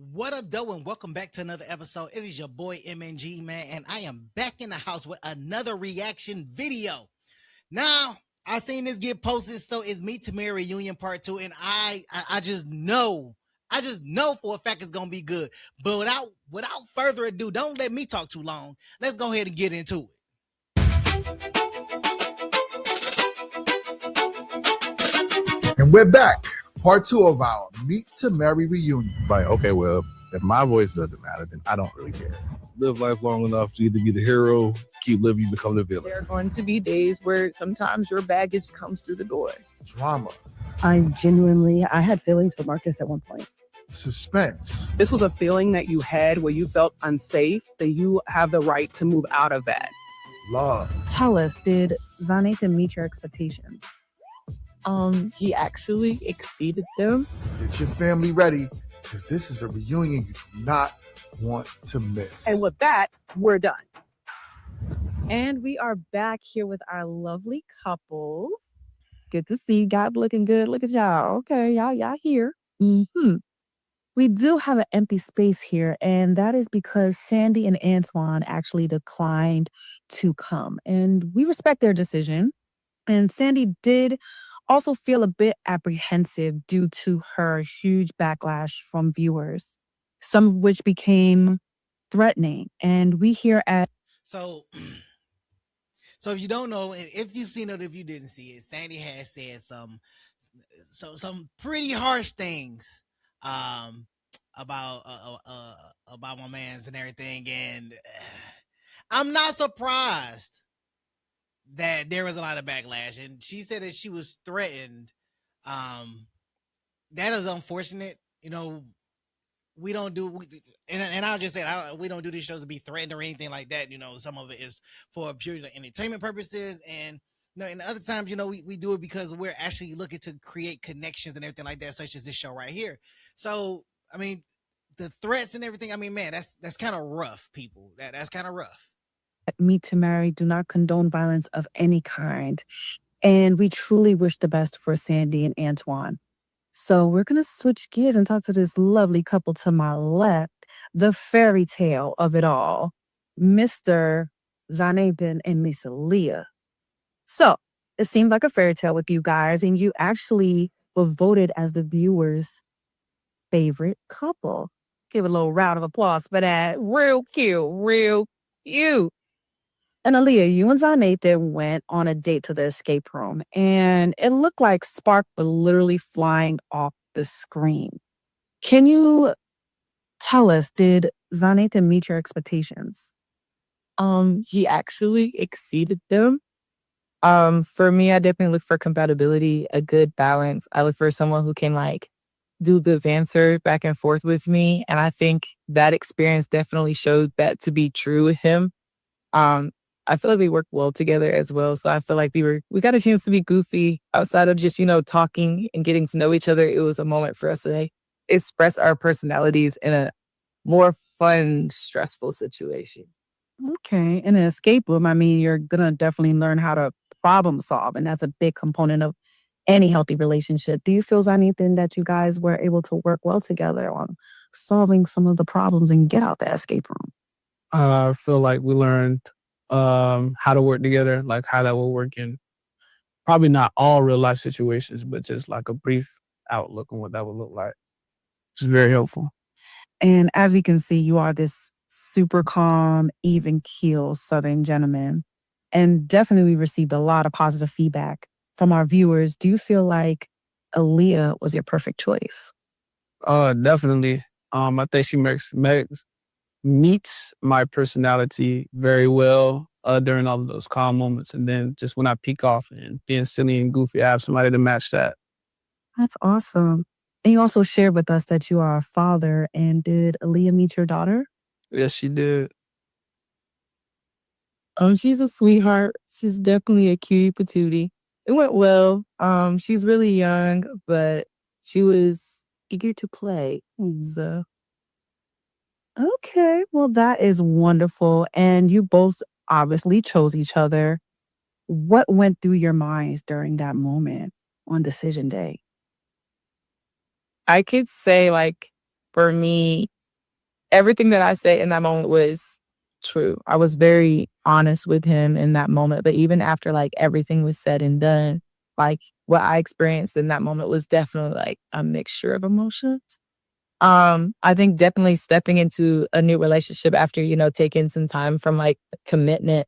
What up, though, and welcome back to another episode. It is your boy MNG, man, and I am back in the house with another reaction video. Now, I seen this get posted, so it's Meet to Marry Reunion Part 2, and I just know for a fact it's gonna be good. But without further ado, don't let me talk too long. Let's go ahead and get into it. And we're back. Part 2 of our Meet to Marry reunion. Like, okay, well, if my voice doesn't matter, then I don't really care. Live life long enough to either be the hero, to keep living, you become the villain. There are going to be days where sometimes your baggage comes through the door. Drama. I had feelings for Marcus at one point. Suspense. This was a feeling that you had where you felt unsafe, that you have the right to move out of that. Love. Tell us, did Zonathan meet your expectations? He actually exceeded them. Get your family ready, because this is a reunion you do not want to miss. And with that, we're done. And we are back here with our lovely couples. Good to see you guys looking good. Look at y'all. Okay, y'all here. We do have an empty space here, and that is because Sandy and Antoine actually declined to come. And we respect their decision. And Sandy did also feel a bit apprehensive due to her huge backlash from viewers, some of which became threatening. And we here at So if you don't know, and if you've seen it, if you didn't see it, Sandy has said some pretty harsh things about my man's and everything, and I'm not surprised that there was a lot of backlash. And she said that she was threatened. That is unfortunate. You know, we don't do, and I'll just say, we don't do these shows to be threatened or anything like that. You know, some of it is for purely entertainment purposes, and and other times, we do it because we're actually looking to create connections and everything like that, such as this show right here. So, I mean, the threats and everything, I mean, man, that's kind of rough, people. That's kind of rough. Meet to Marry do not condone violence of any kind. And we truly wish the best for Sandy and Antoine. So we're going to switch gears and talk to this lovely couple to my left, the fairy tale of it all, Mr. Zonathan and Miss Leah. So it seemed like a fairy tale with you guys, and you actually were voted as the viewers' favorite couple. Give a little round of applause for that. Real cute, real cute. And Aaliyah, you and Zonathan went on a date to the escape room, and it looked like spark were literally flying off the screen. Can you tell us, did Zonathan meet your expectations? He actually exceeded them. For me, I definitely look for compatibility, a good balance. I look for someone who can do the banter back and forth with me. And I think that experience definitely showed that to be true with him. I feel like we work well together as well. So I feel like we got a chance to be goofy outside of just, talking and getting to know each other. It was a moment for us to express our personalities in a more fun, stressful situation. Okay. In an escape room, I mean, you're going to definitely learn how to problem solve. And that's a big component of any healthy relationship. Do you feel, Zonathan, that you guys were able to work well together on solving some of the problems and get out the escape room? I feel like we learned how to work together, like how that will work in probably not all real life situations, but just like a brief outlook on what that would look like. It's very helpful. And as we can see, you are this super calm, even keel Southern gentleman. And definitely we received a lot of positive feedback from our viewers. Do you feel like Aaliyah was your perfect choice? Definitely. I think she meets my personality very well during all of those calm moments. And then just when I peek off and being silly and goofy, I have somebody to match that. That's awesome. And you also shared with us that you are a father. And did Aaliyah meet your daughter? Yes, she did. She's a sweetheart. She's definitely a cutie patootie. It went well. She's really young, but she was eager to play. So. Okay, well, that is wonderful. And you both obviously chose each other. What went through your minds during that moment on decision day? I could say for me, everything that I said in that moment was true. I was very honest with him in that moment. But even after like everything was said and done, like what I experienced in that moment was definitely like a mixture of emotions. I think definitely stepping into a new relationship after, taking some time from like commitment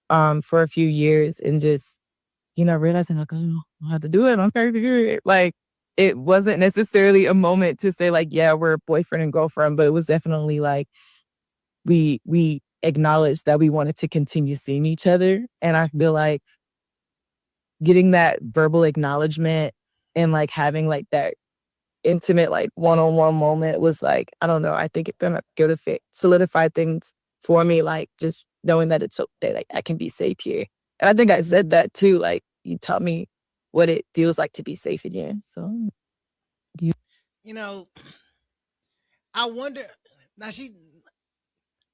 for a few years and just, realizing like, oh, I have to do it. I'm trying to do it. Like it wasn't necessarily a moment to say like, yeah, we're boyfriend and girlfriend, but it was definitely like we acknowledged that we wanted to continue seeing each other. And I feel like getting that verbal acknowledgement and like having like that intimate, like one-on-one moment was like, I don't know, I think it gonna solidify things for me, like just knowing that it's okay, like I can be safe here. And I think I said that too, like you taught me what it feels like to be safe again. So You know, I wonder now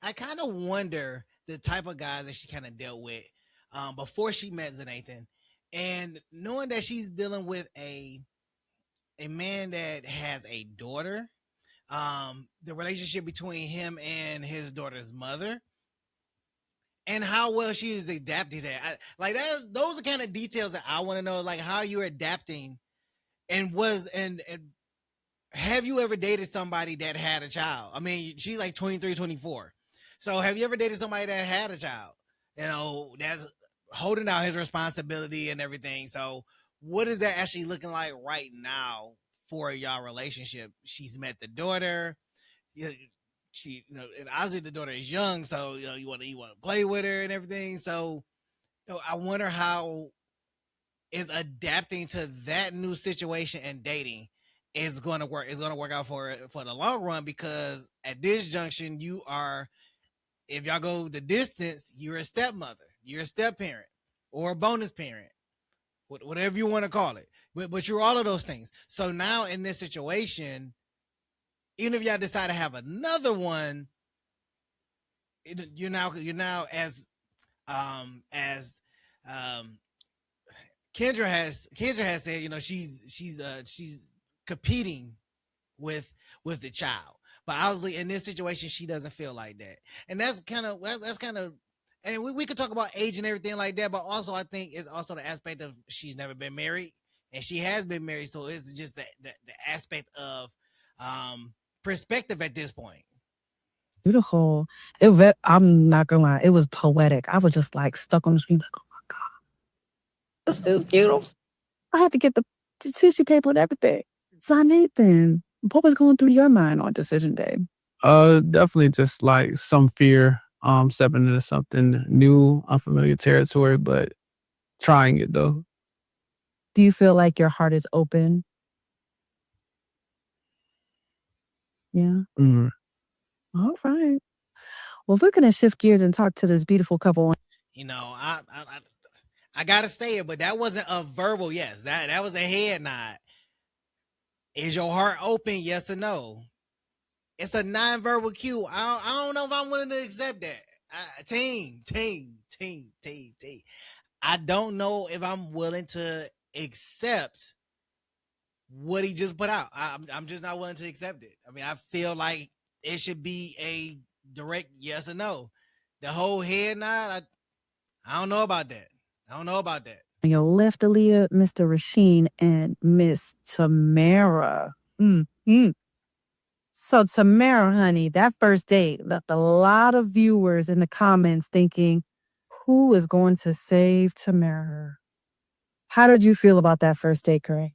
I kind of wonder the type of guys that she kind of dealt with before she met Nathan, and knowing that she's dealing with a man that has a daughter, the relationship between him and his daughter's mother, and how well she is adapting that. Those are kind of details that I want to know, like how you're adapting, and have you ever dated somebody that had a child? I mean, she's like 23, 24. So have you ever dated somebody that had a child? That's holding out his responsibility and everything. So what is that actually looking like right now for y'all relationship? She's met the daughter. And obviously the daughter is young, so you want to play with her and everything. So I wonder how is adapting to that new situation and dating is going to work. It's going to work out for the long run, because at this junction, if y'all go the distance, you're a stepmother, you're a step parent, or a bonus parent, whatever you want to call it. But you're all of those things. So now in this situation, even if y'all decide to have another one, you're now as Kendra has said, she's competing with the child. But obviously in this situation, she doesn't feel like that. And that's kind of, and we could talk about age and everything like that, but also I think it's also the aspect of she's never been married and she has been married. So it's just the aspect of perspective at this point. Beautiful. I'm not gonna lie, it was poetic. I was just like stuck on the screen, like, oh my God, this is beautiful. I had to get the tissue paper and everything. So Nathan, what was going through your mind on decision day? Definitely just like some fear, stepping into something new, unfamiliar territory, but trying it though. Do you feel like your heart is open? Yeah. Mm. All right. Well, we're gonna shift gears and talk to this beautiful couple. I gotta say it, but that wasn't a verbal yes. That was a head nod. Is your heart open? Yes or no? It's a non-verbal cue. I don't know if I'm willing to accept that. Team. I don't know if I'm willing to accept what he just put out. I'm just not willing to accept it. I mean, I feel like it should be a direct yes or no. The whole head nod, I don't know about that. On your left, Aaliyah, Mr. Rasheen, and Miss Tamara. So Tamara, honey, that first date left a lot of viewers in the comments thinking, who is going to save Tamara? How did you feel about that first date, Craig?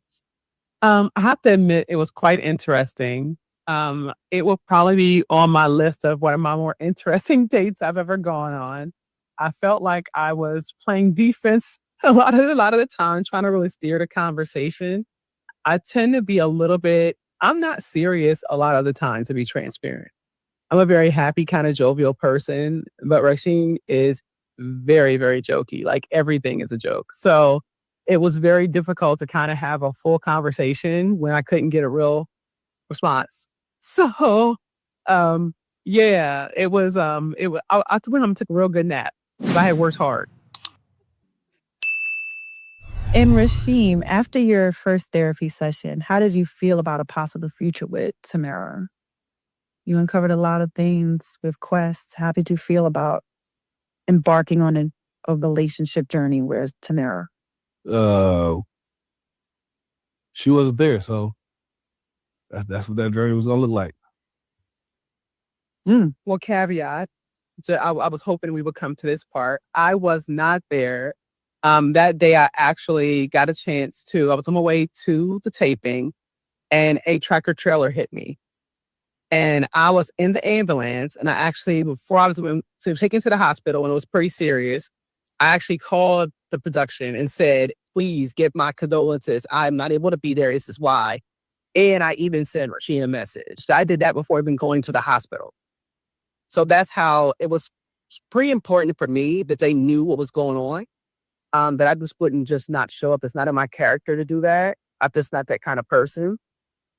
I have to admit, it was quite interesting. It will probably be on my list of one of my more interesting dates I've ever gone on. I felt like I was playing defense a lot of the time, trying to really steer the conversation. I tend to be I'm not serious a lot of the time, to be transparent. I'm a very happy, kind of jovial person, but Rasheen is very, very jokey. Like everything is a joke. So it was very difficult to kind of have a full conversation when I couldn't get a real response. So, yeah, it was, I went home and took a real good nap because I had worked hard. And Rasheem, after your first therapy session, how did you feel about a possible future with Tamara? You uncovered a lot of things with Quest. How did you feel about embarking on a relationship journey with Tamara? She wasn't there, so that's what that journey was gonna look like. Well, caveat. So I was hoping we would come to this part. I was not there. That day I actually got a chance I was on my way to the taping and a tractor trailer hit me. And I was in the ambulance and I actually, before I was taken to the hospital and it was pretty serious, I actually called the production and said, please get my condolences. I'm not able to be there. This is why. And I even sent Rasheen a message. I did that before even going to the hospital. So that's how it was pretty important for me that they knew what was going on. That I just wouldn't just not show up. It's not in my character to do that. I'm just not that kind of person.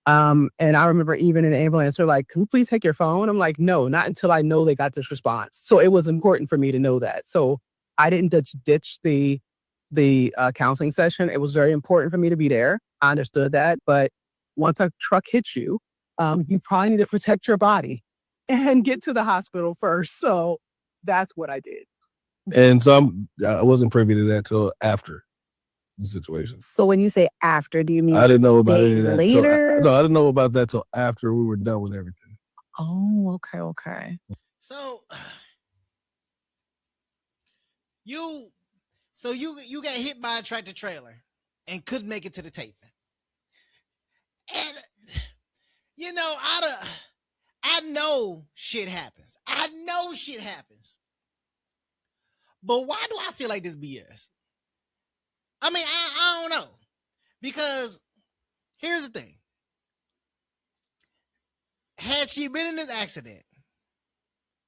And I remember even in the ambulance, they're like, can you please take your phone? I'm like, no, not until I know they got this response. So it was important for me to know that. So I didn't ditch the counseling session. It was very important for me to be there. I understood that. But once a truck hits you, you probably need to protect your body and get to the hospital first. So that's what I did. And so I wasn't privy to that till after the situation. So when you say after, do you mean I didn't know about any days of that later? no, I didn't know about that till after we were done with everything. Oh, okay. So you got hit by a tractor trailer and couldn't make it to the taping. And you know, I know shit happens. But why do I feel like this BS? I mean, I don't know. Because here's the thing. Had she been in this accident,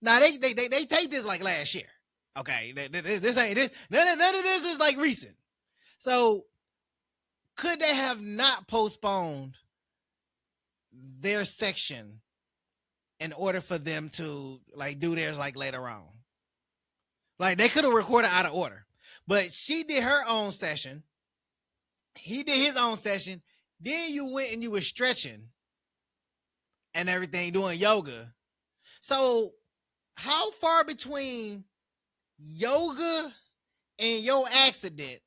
now they taped this like last year. Okay, this ain't this. None of this is like recent. So could they have not postponed their section in order for them to like do theirs like later on? Like they could have recorded out of order, but she did her own session. He did his own session. Then you went and you were stretching and everything, doing yoga. So how far between yoga and your accident?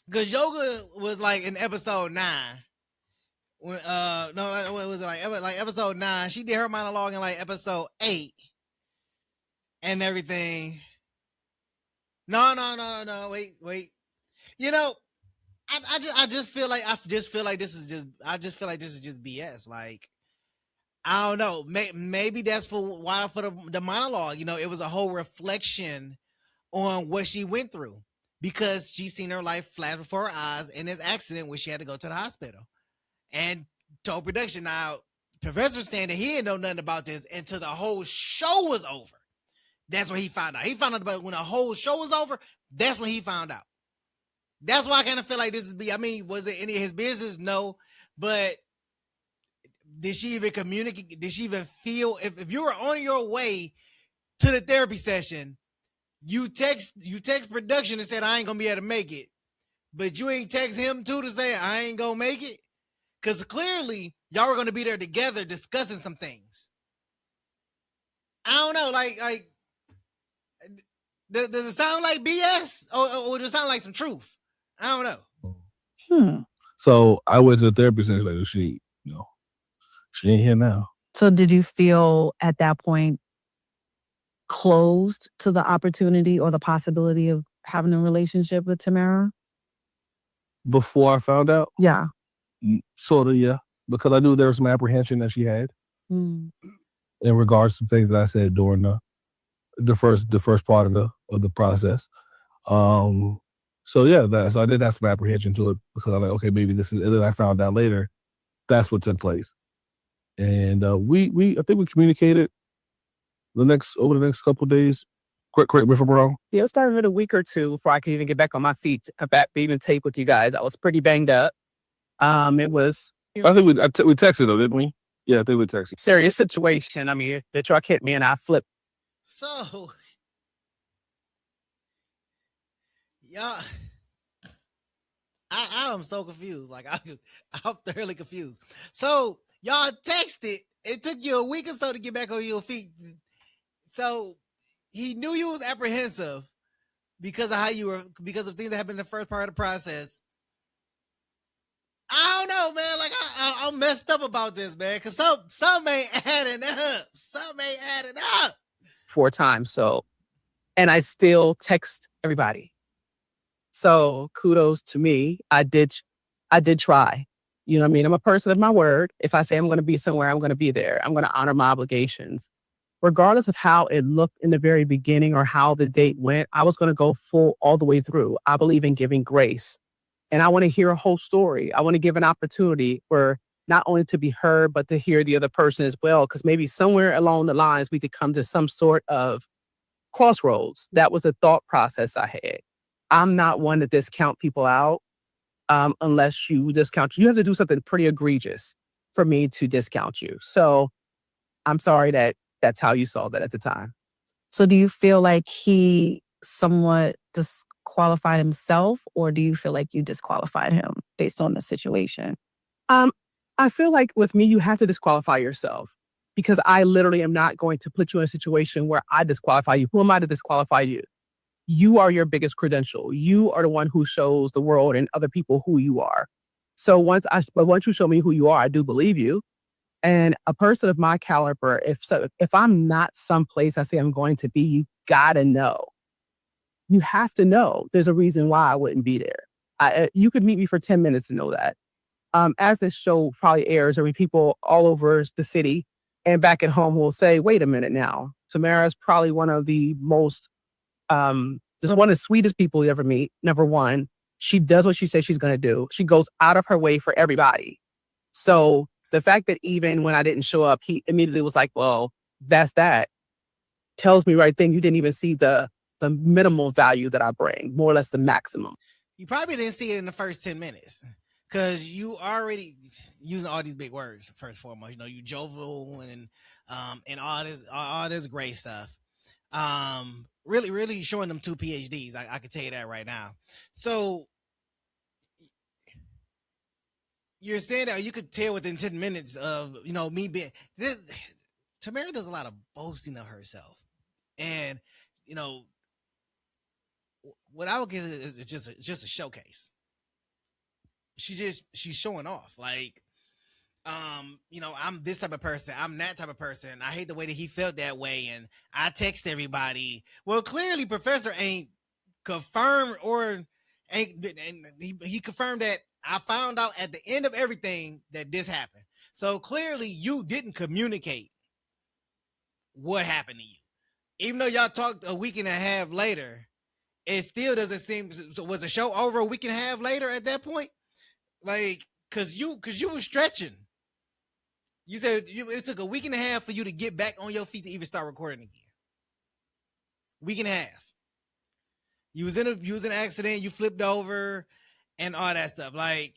Because yoga was like in episode 9. When no, what was it like episode 9? She did her monologue in like episode 8 and everything. No. Wait. You know, I just feel like this is just BS. Like I don't know. Maybe that's for the monologue. You know, it was a whole reflection on what she went through because she seen her life flash before her eyes in this accident where she had to go to the hospital and told production. Now, Professor saying that he didn't know nothing about this until the whole show was over. That's when he found out. He found out about it when the whole show was over. That's when he found out. That's why I kind of feel like this is I mean, was it any of his business? No. But did she even communicate? Did she even feel if you were on your way to the therapy session, you text production and said, I ain't gonna be able to make it. But you ain't text him too to say I ain't gonna make it? Because clearly y'all were gonna be there together discussing some things. I don't know, like does it sound like BS or does it sound like some truth? I don't know. So I went to the therapist and like, she ain't here now. So did you feel at that point closed to the opportunity or the possibility of having a relationship with Tamara? Before I found out? Yeah. Sort of, yeah. Because I knew there was some apprehension that she had in regards to things that I said during the first part of the process. So yeah, so I did have some apprehension to it because I'm like, okay, maybe this is. And then I found out later that's what took place, and I think we communicated over the next couple of days. Correct me if I'm wrong. Yeah, it started a week or two before I could even get back on my feet. Back even tape with you guys. I was pretty banged up. It was. I think we texted though, didn't we? Yeah, I think we texted. Serious situation. I mean, the truck hit me and I flipped. So, y'all, I am so confused. Like I'm thoroughly confused. So y'all texted It took you a week or so to get back on your feet. So he knew you was apprehensive because of how you were, because of things that happened in the first part of the process. I don't know, man. Like I'm messed up about this, man, because some ain't adding up. Some ain't adding up. 4 times. So, and I still text everybody. So kudos to me. I did try. You know what I mean? I'm a person of my word. If I say I'm going to be somewhere, I'm going to be there. I'm going to honor my obligations. Regardless of how it looked in the very beginning or how the date went, I was going to go full all the way through. I believe in giving grace. And I want to hear a whole story. I want to give an opportunity for not only to be heard, but to hear the other person as well. Because maybe somewhere along the lines, we could come to some sort of crossroads. That was a thought process I had. I'm not one to discount people out unless you discount. You have to do something pretty egregious for me to discount you. So I'm sorry that that's how you saw that at the time. So do you feel like he somewhat disqualified himself, or do you feel like you disqualified him based on the situation? I feel like with me, you have to disqualify yourself because I literally am not going to put you in a situation where I disqualify you. Who am I to disqualify you? You are your biggest credential. You are the one who shows the world and other people who you are. So once you show me who you are, I do believe you. And a person of my caliber, if I'm not someplace I say I'm going to be, you gotta know. You have to know there's a reason why I wouldn't be there. You could meet me for 10 minutes to know that. As this show probably airs, there will be people all over the city and back at home who will say, wait a minute now, Tamara is probably one of the most, just one of the sweetest people you ever meet, number one. She does what she says she's going to do. She goes out of her way for everybody. So the fact that even when I didn't show up, he immediately was like, well, that's that. Tells me right then you didn't even see the minimal value that I bring, more or less the maximum. You probably didn't see it in the first 10 minutes because you already using all these big words, first and foremost. You know, you jovial and all this great stuff. Really showing them 2 PhDs. I can tell you that right now. So you're saying that you could tell within 10 minutes of, you know, me being this. Tamara does a lot of boasting of herself, and you know what I would consider is just a showcase. She's showing off, like, you know, I'm this type of person, I'm that type of person. I hate the way that he felt that way, and I text everybody. Well, clearly, Professor ain't confirmed or ain't, and he confirmed that I found out at the end of everything that this happened. So clearly, you didn't communicate what happened to you, even though y'all talked a week and a half later. It still doesn't seem. So was the show over a week and a half later at that point? Like, cause you was stretching. You said it took a week and a half for you to get back on your feet to even start recording again. Week and a half. You was in an accident. You flipped over, and all that stuff. Like,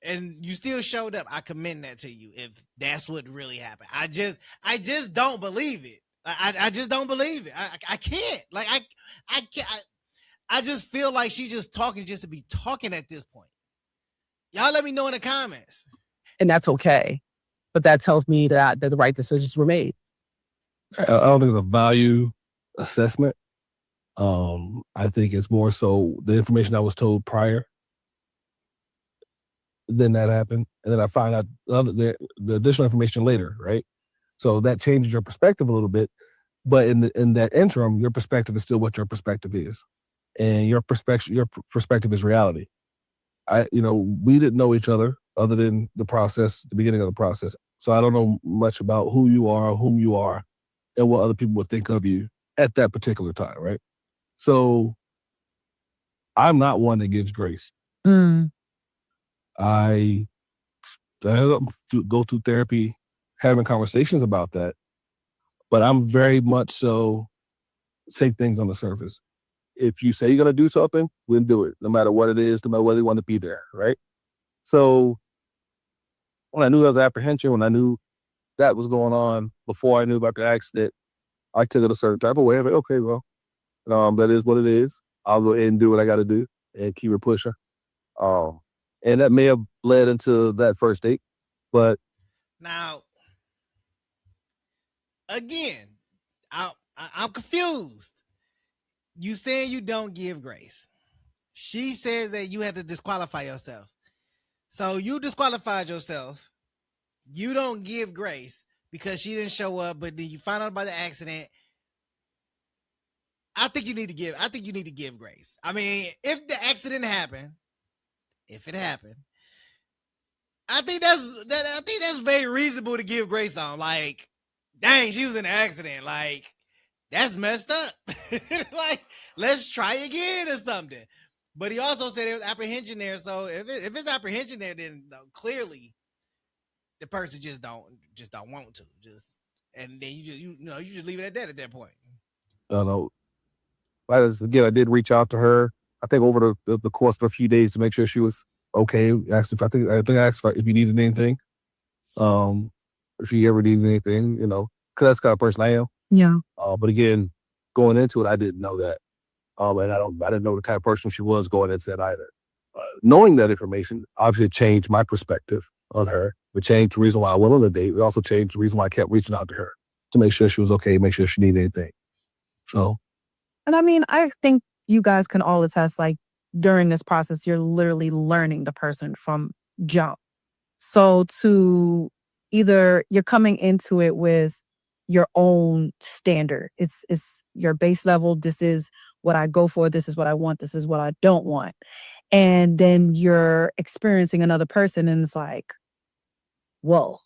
and you still showed up. I commend that to you. If that's what really happened, I just don't believe it. I just don't believe it. I can't. Like, I can't. I just feel like she's just talking just to be talking at this point. Y'all let me know in the comments. And that's okay. But that tells me that the right decisions were made. I don't think it's a value assessment. I think it's more so the information I was told prior. Then that happened. And then I find out the additional information later, right? So that changes your perspective a little bit. But in that interim, your perspective is still what your perspective is. And your perspective is reality. We didn't know each other than the beginning of the process. So I don't know much about who you are, or whom you are, and what other people would think of you at that particular time, right? So I'm not one that gives grace. I go through therapy, having conversations about that, but I'm very much so take things on the surface. If you say you're going to do something, we'll do it, no matter what it is, no matter whether you want to be there, right? So when I knew there was apprehension, when I knew that was going on, before I knew about the accident, I took it a certain type of way. I'm like, okay, well, that is what it is. I'll go ahead and do what I got to do and keep it pushing. And that may have led into that first date, but now again, I'm confused. You saying you don't give grace. She says that you had to disqualify yourself. So you disqualified yourself. You don't give grace because she didn't show up, but then you find out about the accident. I think you need to give grace. I mean, if the accident happened, if it happened, I think that's very reasonable to give grace on. Like, dang, she was in an accident. Like, that's messed up. Like, let's try again or something. But he also said there was apprehension there. So if it's apprehension there, then clearly the person just don't want to. And then you just leave it at that point. I don't know. Again, I did reach out to her. I think over the course of a few days to make sure she was okay. I asked if you needed anything. If you ever needed anything, because that's the kind of person I am. Yeah. But again, going into it, I didn't know that. And I didn't know the kind of person she was going into that either. Knowing that information obviously changed my perspective on her. It changed the reason why I went on the date. It also changed the reason why I kept reaching out to her to make sure she was okay, make sure she needed anything. So. And I mean, I think you guys can all attest, like, during this process, you're literally learning the person from jump. So to either you're coming into it with your own standard. It's your base level. This is what I go for. This is what I want. This is what I don't want. And then you're experiencing another person and it's like, whoa,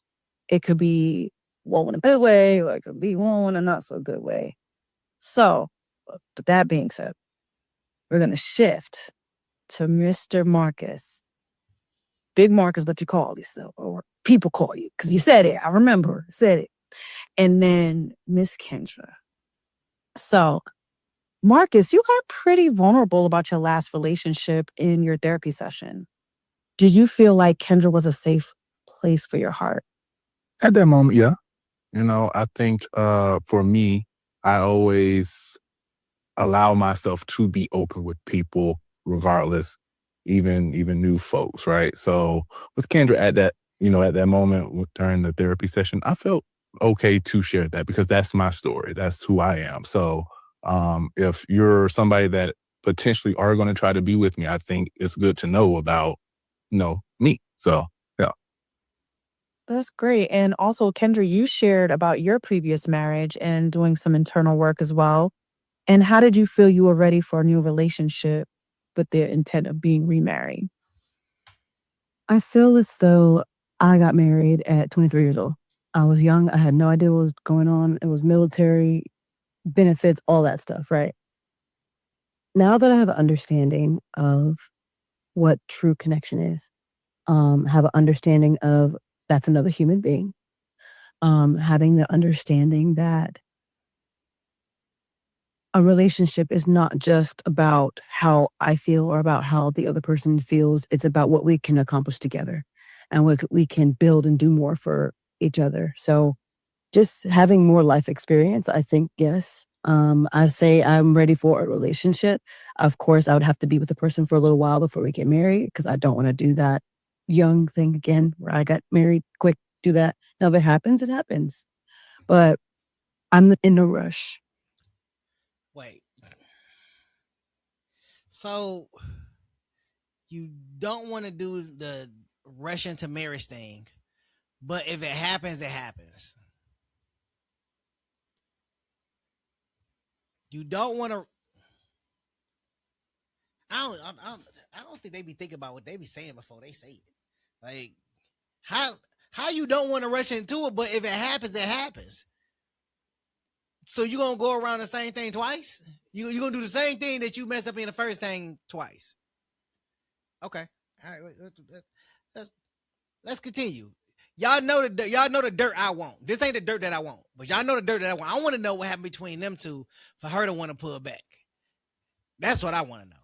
it could be whoa in a good way, or it could be whoa in a not so good way. So, but that being said, we're going to shift to Mr. Marcus. Big Marcus, but you call yourself, or people call you, because you said it. I remember, said it. And then Miss Kendra. So, Marcus, you got pretty vulnerable about your last relationship in your therapy session. Did you feel like Kendra was a safe place for your heart? At that moment, yeah. I think for me, I always allow myself to be open with people regardless, even new folks, right? So with Kendra at that moment during the therapy session, I felt okay to share that because that's my story. That's who I am. So if you're somebody that potentially are going to try to be with me, I think it's good to know about, me. So, yeah. That's great. And also, Kendra, you shared about your previous marriage and doing some internal work as well. And how did you feel you were ready for a new relationship with the intent of being remarried? I feel as though I got married at 23 years old. I was young. I had no idea what was going on. It was military, benefits, all that stuff, right? Now that I have an understanding of what true connection is, have an understanding of that's another human being, having the understanding that a relationship is not just about how I feel or about how the other person feels. It's about what we can accomplish together and what we can build and do more for each other. So just having more life experience, I think, yes. I say I'm ready for a relationship. Of course, I would have to be with the person for a little while before we get married because I don't want to do that young thing again where I got married quick, do that. Now, if it happens, it happens. But I'm in no rush. Wait. So you don't want to do the rush into marriage thing, but if it happens, it happens. You don't want to. I don't think they be thinking about what they be saying before they say it. Like how you don't want to rush into it, but if it happens, it happens. So you gonna go around the same thing twice? You gonna do the same thing that you messed up in the first thing twice? Okay, all right. Let's continue. Y'all know the dirt I want. This ain't the dirt that I want, but y'all know the dirt that I want. I want to know what happened between them two for her to want to pull back. That's what I want to know.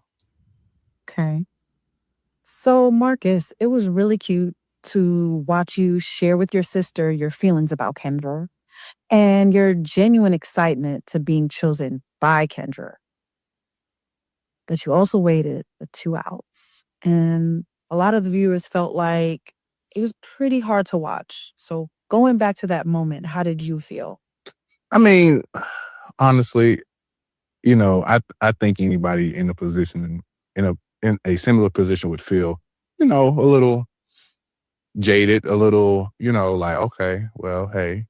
Okay. So, Marcus, it was really cute to watch you share with your sister your feelings about Kendra and your genuine excitement to being chosen by Kendra. But you also waited the 2 hours. And a lot of the viewers felt like it was pretty hard to watch. So, going back to that moment, how did you feel? I mean, honestly, I think anybody in a position in a similar position would feel, a little jaded, a little, like, okay, well, hey,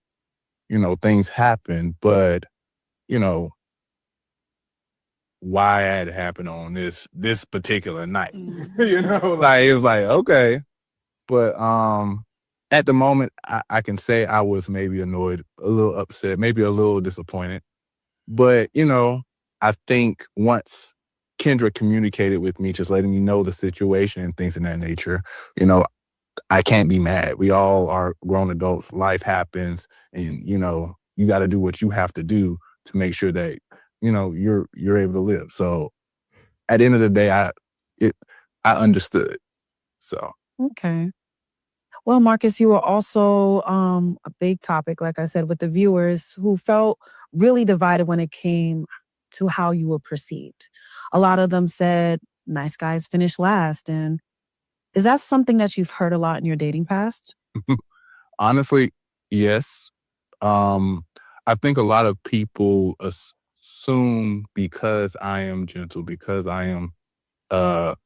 things happen, but, you know, why had it happen on this particular night? Like it was like, okay. But at the moment I can say I was maybe annoyed, a little upset, maybe a little disappointed. But, I think once Kendra communicated with me, just letting me know the situation and things of that nature, I can't be mad. We all are grown adults. Life happens, and you got to do what you have to do to make sure that you're able to live. So at the end of the day, I understood. So Okay. Well, Marcus, you were also a big topic, like I said, with the viewers who felt really divided when it came to how you were perceived. A lot of them said nice guys finish last. And is that something that you've heard a lot in your dating past? honestly, yes. I think a lot of people assume because I am gentle, because I am on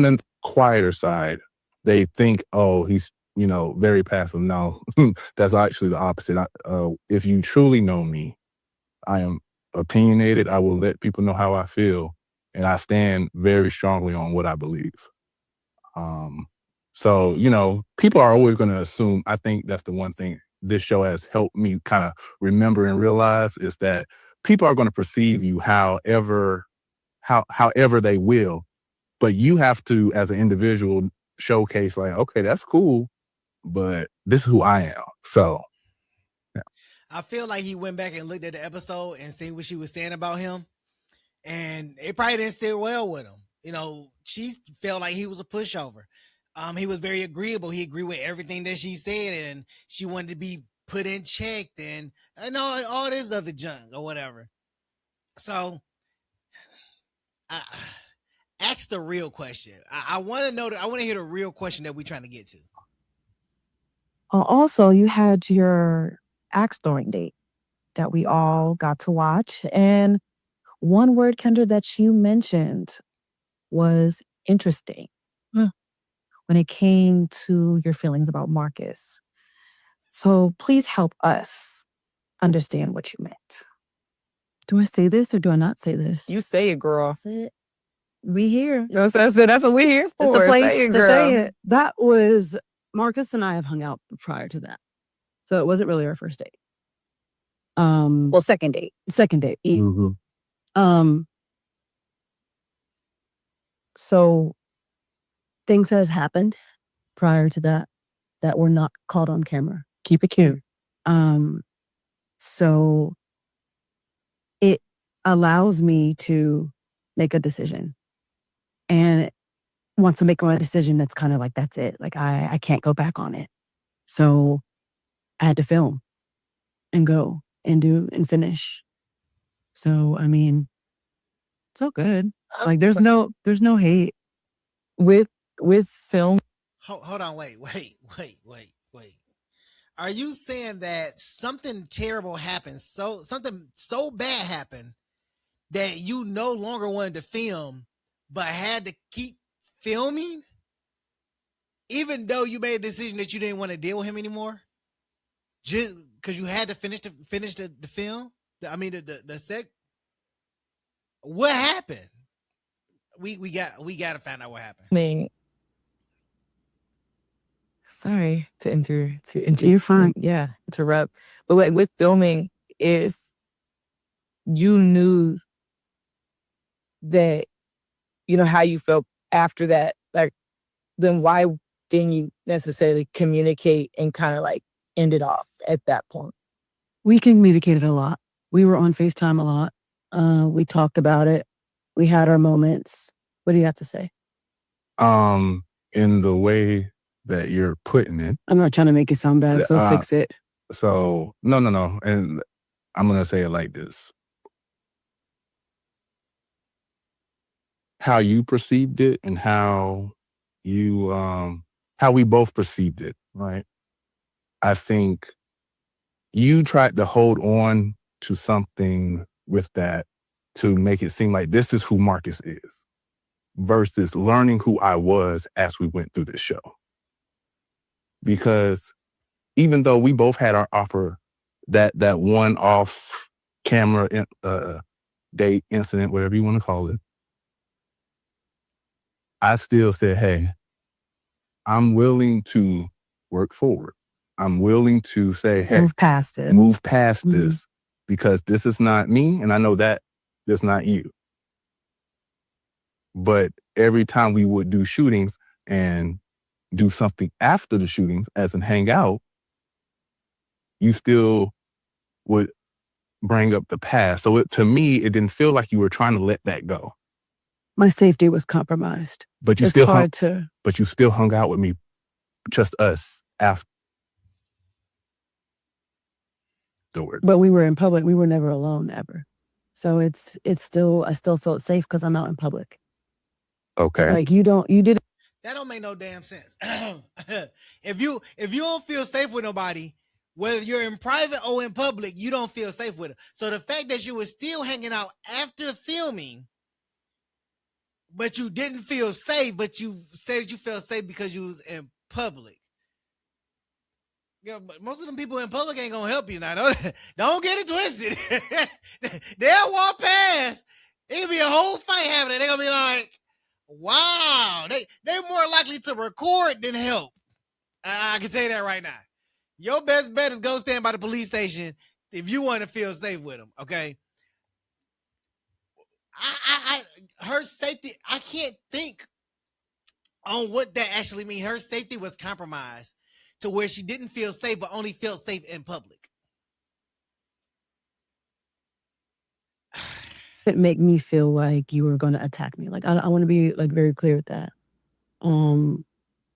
the quieter side, they think, oh, he's very passive. No, that's actually the opposite. If you truly know me, I am opinionated. I will let people know how I feel, and I stand very strongly on what I believe. Um, so people are always going to assume. I think that's the one thing this show has helped me kind of remember and realize is that people are going to perceive you however they will, but you have to, as an individual, showcase like, okay, that's cool, but this is who I am. So, yeah. I feel like he went back and looked at the episode and seen what she was saying about him, and it probably didn't sit well with him. She felt like he was a pushover. He was very agreeable. He agreed with everything that she said, and she wanted to be put in check and all this other junk or whatever. So, I ask the real question. I want to know. I want to hear the real question that we're trying to get to. Also, you had your axe throwing date that we all got to watch. And one word, Kendra, that you mentioned was interesting when it came to your feelings about Marcus. So please help us understand what you meant. Do I say this or do I not say this? You say it, girl. We here. That's what we're here for. It's the place Say it, to say girl. it. That was Marcus and I have hung out prior to that. So it wasn't really our first date. Well, second date. Second date. Mhm. So things has happened prior to that were not caught on camera. Keep it cute. So it allows me to make a decision. And once I make my decision, that's kind of like, that's it. Like I can't go back on it. So I had to film and go and do and finish. So, I mean, it's all good. Like there's no hate. With film. Hold on, wait. Are you saying that something terrible happened? Something so bad happened that you no longer wanted to film, but had to keep filming, even though you made a decision that you didn't want to deal with him anymore, just because you had to finish the film? The sec. What happened? We got to find out what happened. I mean, sorry to You're fine. Yeah, interrupt. But like with filming, if you knew that how you felt after that, like, then why didn't you necessarily communicate and kind of like end it off at that point? We communicated a lot. We were on FaceTime a lot. We talked about it. We had our moments. What do you have to say? In the way that you're putting it, I'm not trying to make it sound bad, so fix it. so no, and I'm gonna say it like this: how you perceived it and how we both perceived it, right? I think you tried to hold on to something with that to make it seem like this is who Marcus is versus learning who I was as we went through this show. Because even though we both had our offer, that one off camera date incident, whatever you want to call it, I still said, hey, I'm willing to work forward. I'm willing to say, hey, Move past it. move past this because this is not me. And I know that it's not you. But every time we would do shootings and do something after the shootings as in hang out, you still would bring up the past. So to me, it didn't feel like you were trying to let that go. My safety was compromised. But you It's still hard to. But you still hung out with me, just us afterward. But we were in public. We were never alone ever. So it's still, I still felt safe because I'm out in public. Okay. Like you didn't. That don't make no damn sense. If you don't feel safe with nobody, whether you're in private or in public, you don't feel safe with them. So the fact that you were still hanging out after the filming, but you didn't feel safe, but you said that you felt safe because you was in public. Yeah, but most of them people in public ain't gonna help you now. Don't get it twisted. They'll walk past. It'll be a whole fight happening. They're gonna be like, wow. They're more likely to record than help. I can tell you that right now. Your best bet is go stand by the police station if you want to feel safe with them, okay? Her safety, I can't think on what that actually means. Her safety was compromised to where she didn't feel safe, but only felt safe in public. It make me feel like you were going to attack me. Like I want to be like very clear with that.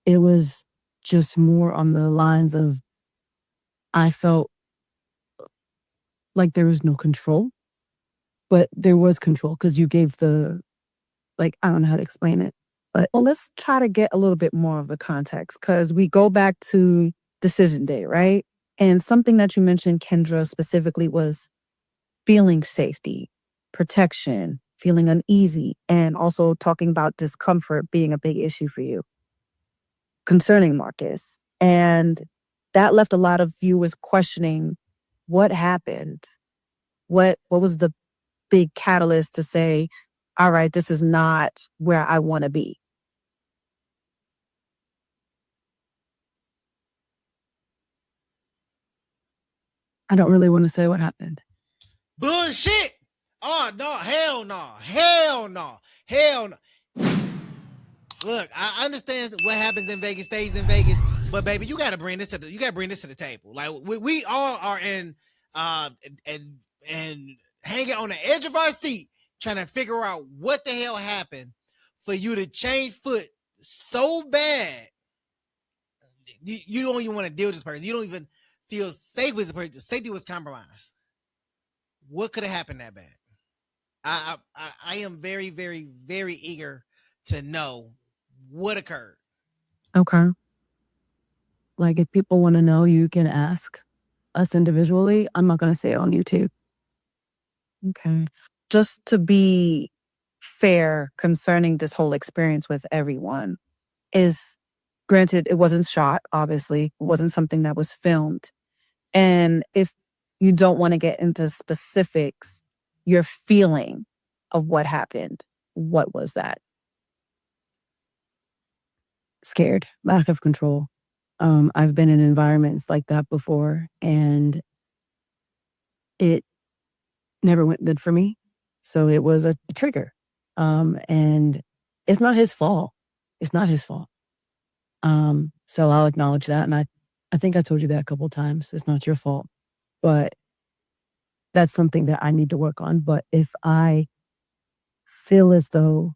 It was just more on the lines of I felt like there was no control, but there was control because you gave the, like, I don't know how to explain it. But well, let's try to get a little bit more of the context because we go back to decision day, right? And something that you mentioned, Kendra, specifically was feeling safety, protection, feeling uneasy, and also talking about discomfort being a big issue for you concerning Marcus. And that left a lot of viewers questioning what happened. What was the big catalyst to say, all right, this is not where I want to be? I don't really want to say what happened. Bullshit. Oh, no. Hell no. Hell no. Hell no. Look, I understand what happens in Vegas stays in Vegas, but baby, you gotta bring this to the table. Like we all are in and hanging on the edge of our seat trying to figure out what the hell happened for you to change foot so bad. You don't even want to deal with this person. You don't even feel safe with the person. Safety was compromised. What could have happened that bad? I am very, very, very eager to know what occurred. Okay. Like if people want to know, you can ask us individually. I'm not going to say it on YouTube. Okay. Just to be fair concerning this whole experience with everyone is, granted, it wasn't shot, obviously. It wasn't something that was filmed. And if you don't want to get into specifics, your feeling of what happened, what was that? Scared, lack of control. I've been in environments like that before, and it never went good for me. So it was a trigger. And it's not his fault. It's not his fault. So I'll acknowledge that. And I think I told you that a couple of times. It's not your fault. But that's something that I need to work on. But if I feel as though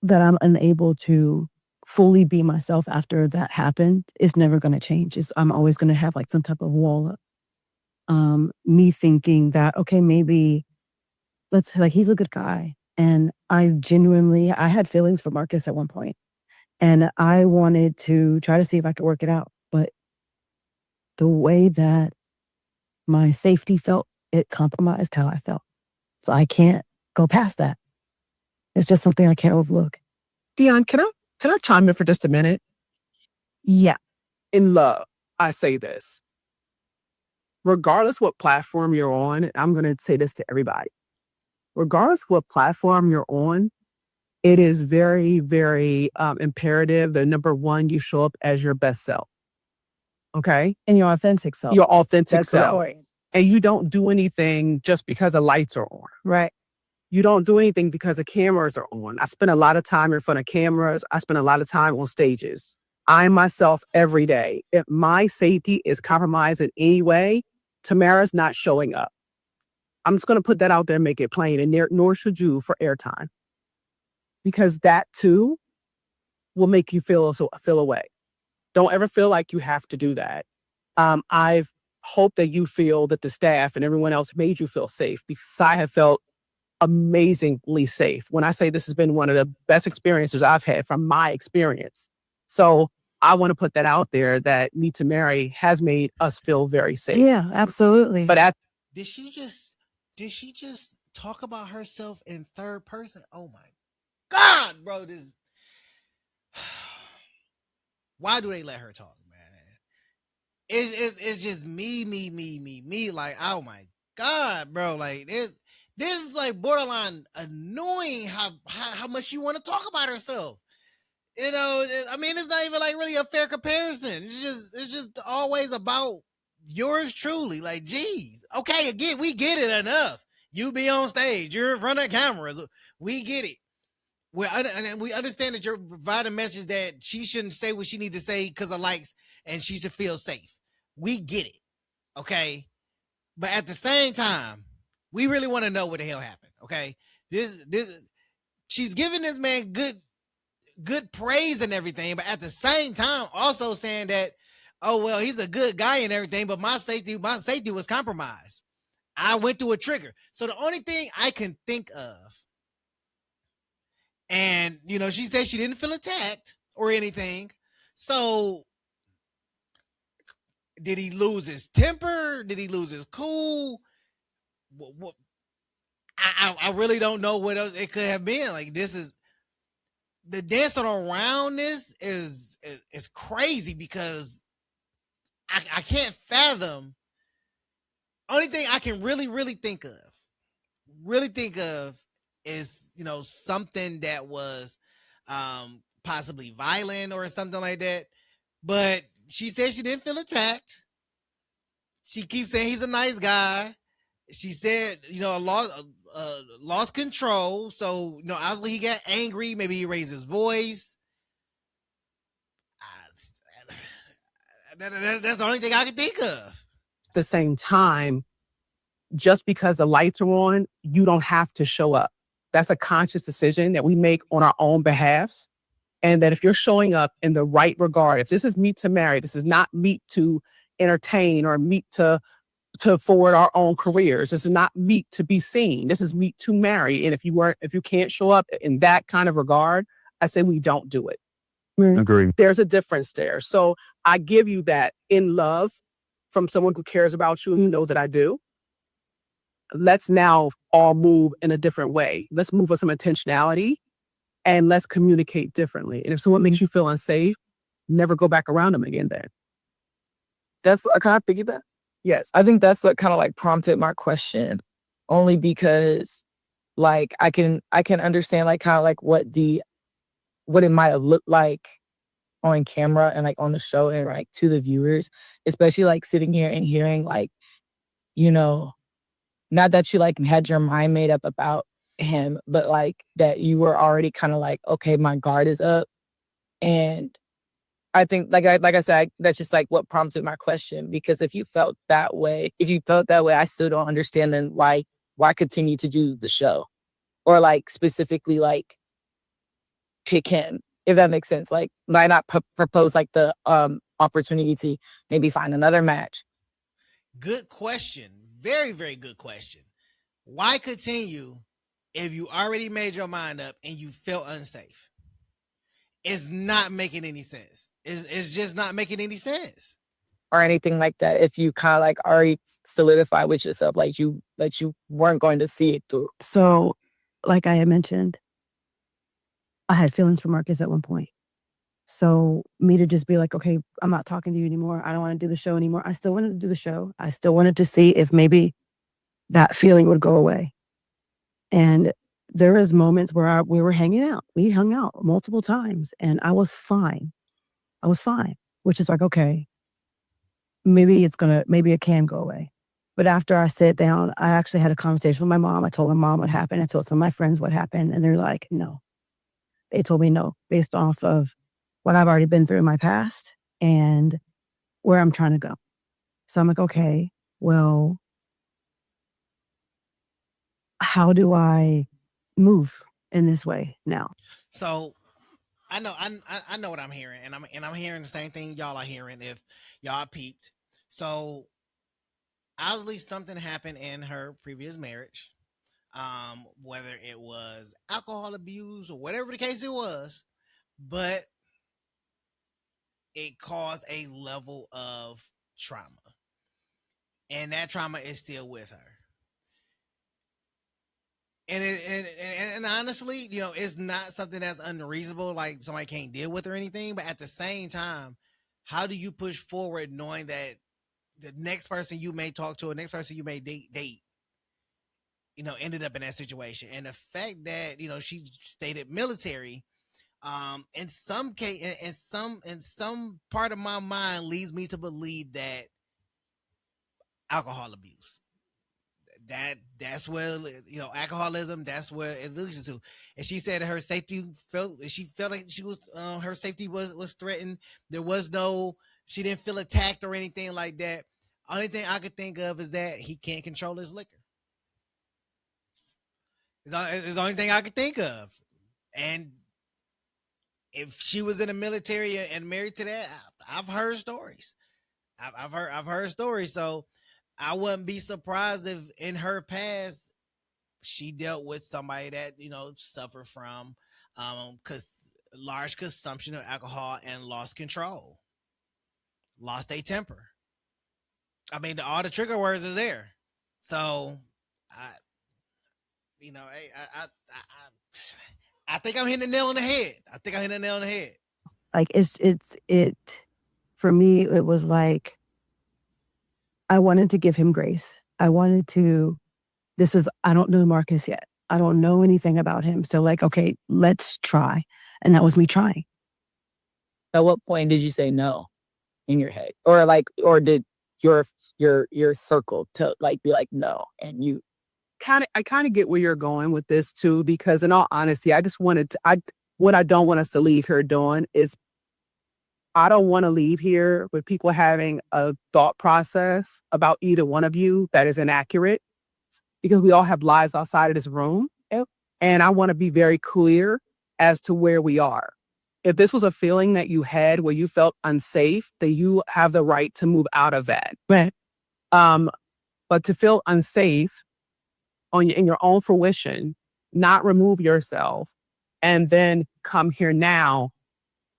that I'm unable to fully be myself after that happened, it's never going to change. I'm always going to have like some type of wall up. Me thinking that, okay, maybe like he's a good guy. And I had feelings for Marcus at one point. And I wanted to try to see if I could work it out. But the way that My safety felt it compromised how I felt. So I can't go past that. It's just something I can't overlook. Dion, can I chime in for just a minute? Yeah. In love, I say this. Regardless what platform you're on, I'm going to say this to everybody. Regardless what platform you're on, it is very, very imperative that number one, you show up as your best self. Okay? And your authentic self. Your authentic That's self. right. And you don't do anything just because the lights are on. Right. You don't do anything because the cameras are on. I spend a lot of time in front of cameras. I spend a lot of time on stages. I myself every day. If my safety is compromised in any way, Tamara's not showing up. I'm just going to put that out there and make it plain, and nor should you for airtime. Because that too will make you feel away. Don't ever feel like you have to do that. I've hoped that you feel that the staff and everyone else made you feel safe, because I have felt amazingly safe. When I say this has been one of the best experiences I've had from my experience. So I want to put that out there, that Meet to Marry has made us feel very safe. Yeah, absolutely. But Did she just talk about herself in third person? Oh my God, bro. This why do they let her talk, man? It's just me. Like, oh my God, bro. Like this is like borderline annoying how much she want to talk about herself. You know, I mean, it's not even like really a fair comparison. It's just always about yours truly. Like, geez, okay, again, we get it enough. You be on stage, you're in front of cameras. We get it. We understand that you're providing a message that she shouldn't say what she needs to say because of likes, and she should feel safe. We get it, okay. But at the same time, we really want to know what the hell happened. Okay, she's giving this man good praise and everything, but at the same time, also saying that, oh well, he's a good guy and everything, but my safety was compromised. I went through a trigger. So the only thing I can think of, and you know, she said she didn't feel attacked or anything. So did he lose his temper? Did he lose his cool? I really don't know what else it could have been. Like, this is the dancing around this is crazy, because I can't fathom. Only thing I can really think of is, you know, something that was possibly violent or something like that. But she said she didn't feel attacked. She keeps saying he's a nice guy. She said, you know, lost control. So, you know, obviously he got angry. Maybe he raised his voice. That's the only thing I can think of. at the same time, just because the lights are on, you don't have to show up. That's a conscious decision that we make on our own behalves. And that if you're showing up in the right regard, if this is Meet to Marry, this is not Meet to entertain or Meet to forward our own careers. This is not Meet to be seen. This is Meet to Marry. And if you can't show up in that kind of regard, I say we don't do it. Agree. There's a difference there. So I give you that in love from someone who cares about you, and you know that I do. Let's now all move in a different way. Let's move with some intentionality, and let's communicate differently. And if someone makes you feel unsafe, never go back around them again then. That's what, can I piggyback? Yes. I think that's what kind of like prompted my question, only because like I can understand like kind of like what it might have looked like on camera and like on the show and like to the viewers, especially like sitting here and hearing like, you know, not that you like had your mind made up about him, but like that you were already kind of like, okay, my guard is up. And I think like I said, that's just like what prompted my question, because if you felt that way, I still don't understand then why continue to do the show, or like specifically like pick him, if that makes sense. Like, why not propose like the opportunity to maybe find another match? Good question. Very, very good question. Why continue if you already made your mind up and you felt unsafe? It's not making any sense. It's just not making any sense. or anything like that if you kind of like already solidify with yourself, like you weren't going to see it through? So, like I had mentioned, I had feelings for Marcus at one point. So me to just be like, okay, I'm not talking to you anymore. I don't want to do the show anymore. I still wanted to do the show. I still wanted to see if maybe that feeling would go away. And there was moments where we were hanging out. We hung out multiple times and I was fine. I was fine, which is like, okay, maybe it can go away. But after I sat down, I actually had a conversation with my mom. I told my mom what happened. I told some of my friends what happened. And they're like, no. They told me no, based off of what I've already been through in my past and where I'm trying to go. So I'm like, okay, well, how do I move in this way now? So I know what I'm hearing, and I'm hearing the same thing y'all are hearing if y'all peeped. So obviously something happened in her previous marriage, whether it was alcohol abuse or whatever the case it was, but it caused a level of trauma, and that trauma is still with her. And honestly, you know, it's not something that's unreasonable, like somebody can't deal with or anything. But at the same time, how do you push forward knowing that the next person you may talk to, or next person you may date, you know, ended up in that situation? And the fact that, you know, she stated military, in some case, in some part of my mind leads me to believe that alcohol abuse. That's where, you know, alcoholism, that's where it leads to. And she said her safety she felt like she was her safety was threatened. There was no, she didn't feel attacked or anything like that. Only thing I could think of is that he can't control his liquor. It's the only thing I could think of. And if she was in the military and married to that, I've heard stories. I've heard stories. So I wouldn't be surprised if in her past she dealt with somebody that, you know, suffered from large consumption of alcohol and lost control, lost a temper. I mean, all the trigger words are there. So I, you know, I think I'm hitting the nail on the head. I think I'm hitting the nail on the head. Like it for me, it was like I wanted to give him grace. I don't know Marcus yet. I don't know anything about him. So like, okay, let's try. And that was me trying. At what point did you say no in your head? Or did your circle to like be like no, and you I kind of get where you're going with this too, because in all honesty, what I don't want us to leave here doing is I don't want to leave here with people having a thought process about either one of you that is inaccurate, because we all have lives outside of this room. Yep. And I want to be very clear as to where we are. If this was a feeling that you had where you felt unsafe, then you have the right to move out of that. Right. But to feel unsafe in your own fruition, not remove yourself, and then come here now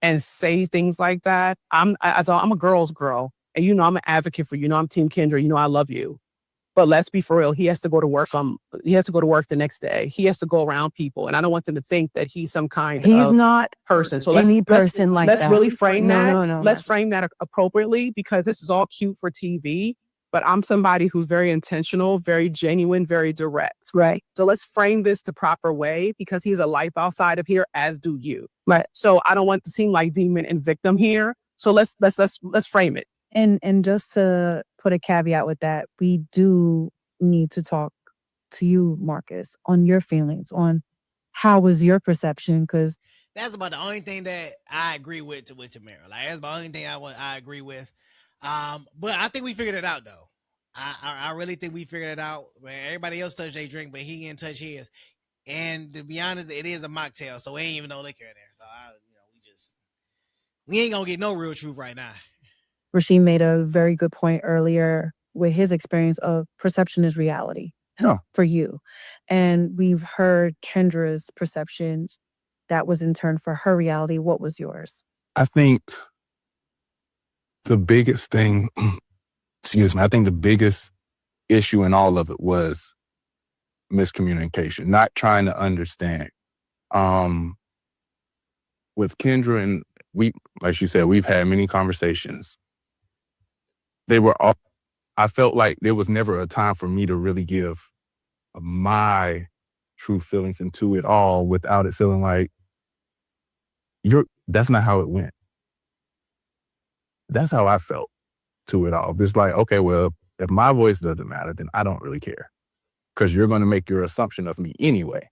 and say things like that. I'm a girl's girl, and you know I'm an advocate for you. You know I'm Team Kendra. You know I love you. But let's be for real. He has to go to work. He has to go to work the next day. He has to go around people, and I don't want them to think that he's some kind He's of not person. So any person like that. Let's really frame that. No. Let's frame that appropriately, because this is all cute for TV. But I'm somebody who's very intentional, very genuine, very direct. Right. So let's frame this the proper way, because he's a life outside of here, as do you. Right. So I don't want to seem like demon and victim here. So let's frame it. And just to put a caveat with that, we do need to talk to you, Marcus, on your feelings, on how was your perception, because that's about the only thing that I agree with Tamara. Like that's the only thing I agree with. But I think we figured it out though. I really think we figured it out. Everybody else touched their drink, but he didn't touch his. And to be honest, it is a mocktail, so ain't even no liquor in there. So we ain't gonna get no real truth right now. Rasheem made a very good point earlier with his experience of perception is reality. Yeah. For you. And we've heard Kendra's perceptions. That was in turn for her reality. What was yours? I think the biggest thing, excuse me, I think the biggest issue in all of it was miscommunication, not trying to understand. With Kendra, and we, like she said, we've had many conversations. They were all, I felt like there was never a time for me to really give my true feelings into it all without it feeling like that's not how it went. That's how I felt to it all. It's like, okay, well, if my voice doesn't matter, then I don't really care, because you're going to make your assumption of me anyway.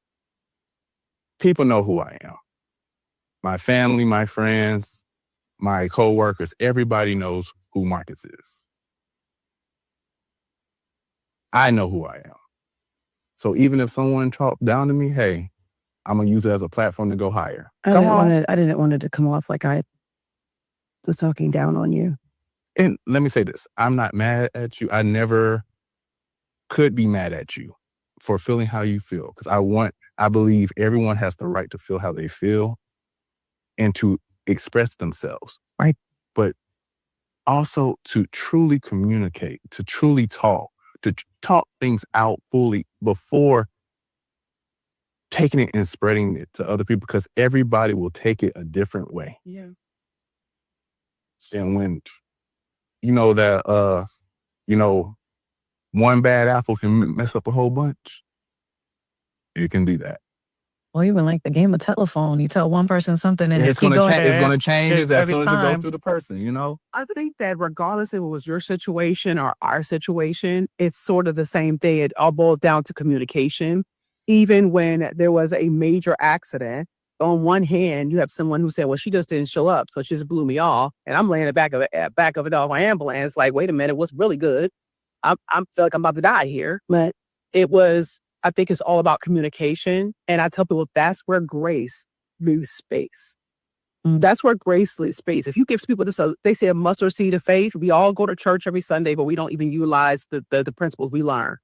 People know who I am. My family, my friends, my coworkers, everybody knows who Marcus is. I know who I am. So even if someone talked down to me, hey, I'm going to use it as a platform to go higher. I didn't want it to come off like I was talking down on you. And let me say this. I'm not mad at you. I never could be mad at you for feeling how you feel, because I believe everyone has the right to feel how they feel and to express themselves. Right. But also to truly communicate, to truly talk, to talk things out fully before taking it and spreading it to other people, because everybody will take it a different way. Yeah. And when, that, one bad apple can mess up a whole bunch, it can do that. Or even like the game of telephone, you tell one person something and it's going to change. It's going to change just as every soon as it goes time. through the person, I think that regardless if it was your situation or our situation, it's sort of the same thing. It all boils down to communication. Even when there was a major accident, on one hand, you have someone who said, well, she just didn't show up, so she just blew me off. And I'm laying in the back of it off my ambulance, like, wait a minute, what's really good? I feel like I'm about to die here. But I think it's all about communication. And I tell people that's where grace moves space. That's where grace leaves space. If you give people they say a mustard seed of faith, we all go to church every Sunday, but we don't even utilize the principles we learn.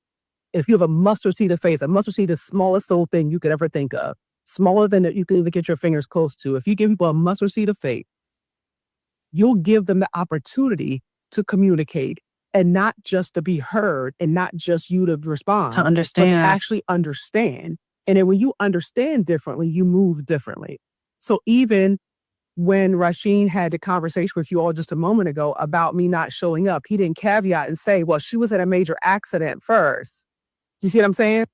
If you have a mustard seed of faith, a mustard seed is the smallest little thing you could ever think of, smaller than that you could even get your fingers close to. If you give people a mustard seed of faith, you'll give them the opportunity to communicate, and not just to be heard, and not just you to respond. To understand. But to actually understand. And then when you understand differently, you move differently. So even when Rasheen had the conversation with you all just a moment ago about me not showing up, he didn't caveat and say, well, she was in a major accident first. Do you see what I'm saying?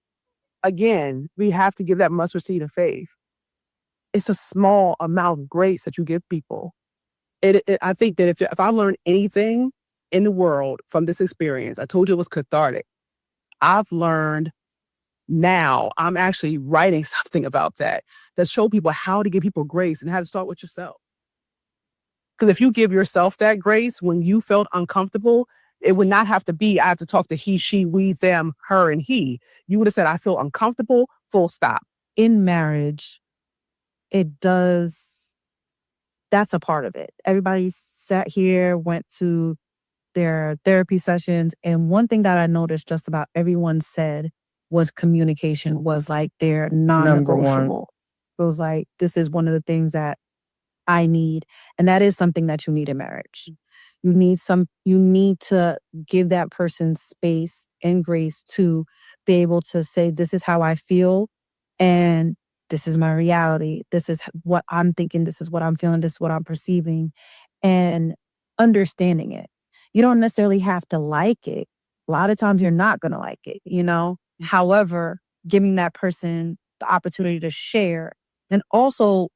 Again, we have to give that mustard seed of faith. It's a small amount of grace that you give people. I think that if I learned anything in the world from this experience, I told you it was cathartic. I've learned now, I'm actually writing something about that show people how to give people grace and how to start with yourself. Because if you give yourself that grace when you felt uncomfortable, it would not have to be, I have to talk to he, she, we, them, her, and he. You would have said, I feel uncomfortable, full stop. In marriage, that's a part of it. Everybody sat here, went to their therapy sessions, and one thing that I noticed just about everyone said was communication was like their non-negotiable. It was like, this is one of the things that I need. And that is something that you need in marriage. You need to give that person space and grace to be able to say, this is how I feel, and this is my reality. This is what I'm thinking. This is what I'm feeling. This is what I'm perceiving, and understanding it. You don't necessarily have to like it. A lot of times you're not going to like it, However, giving that person the opportunity to share, and also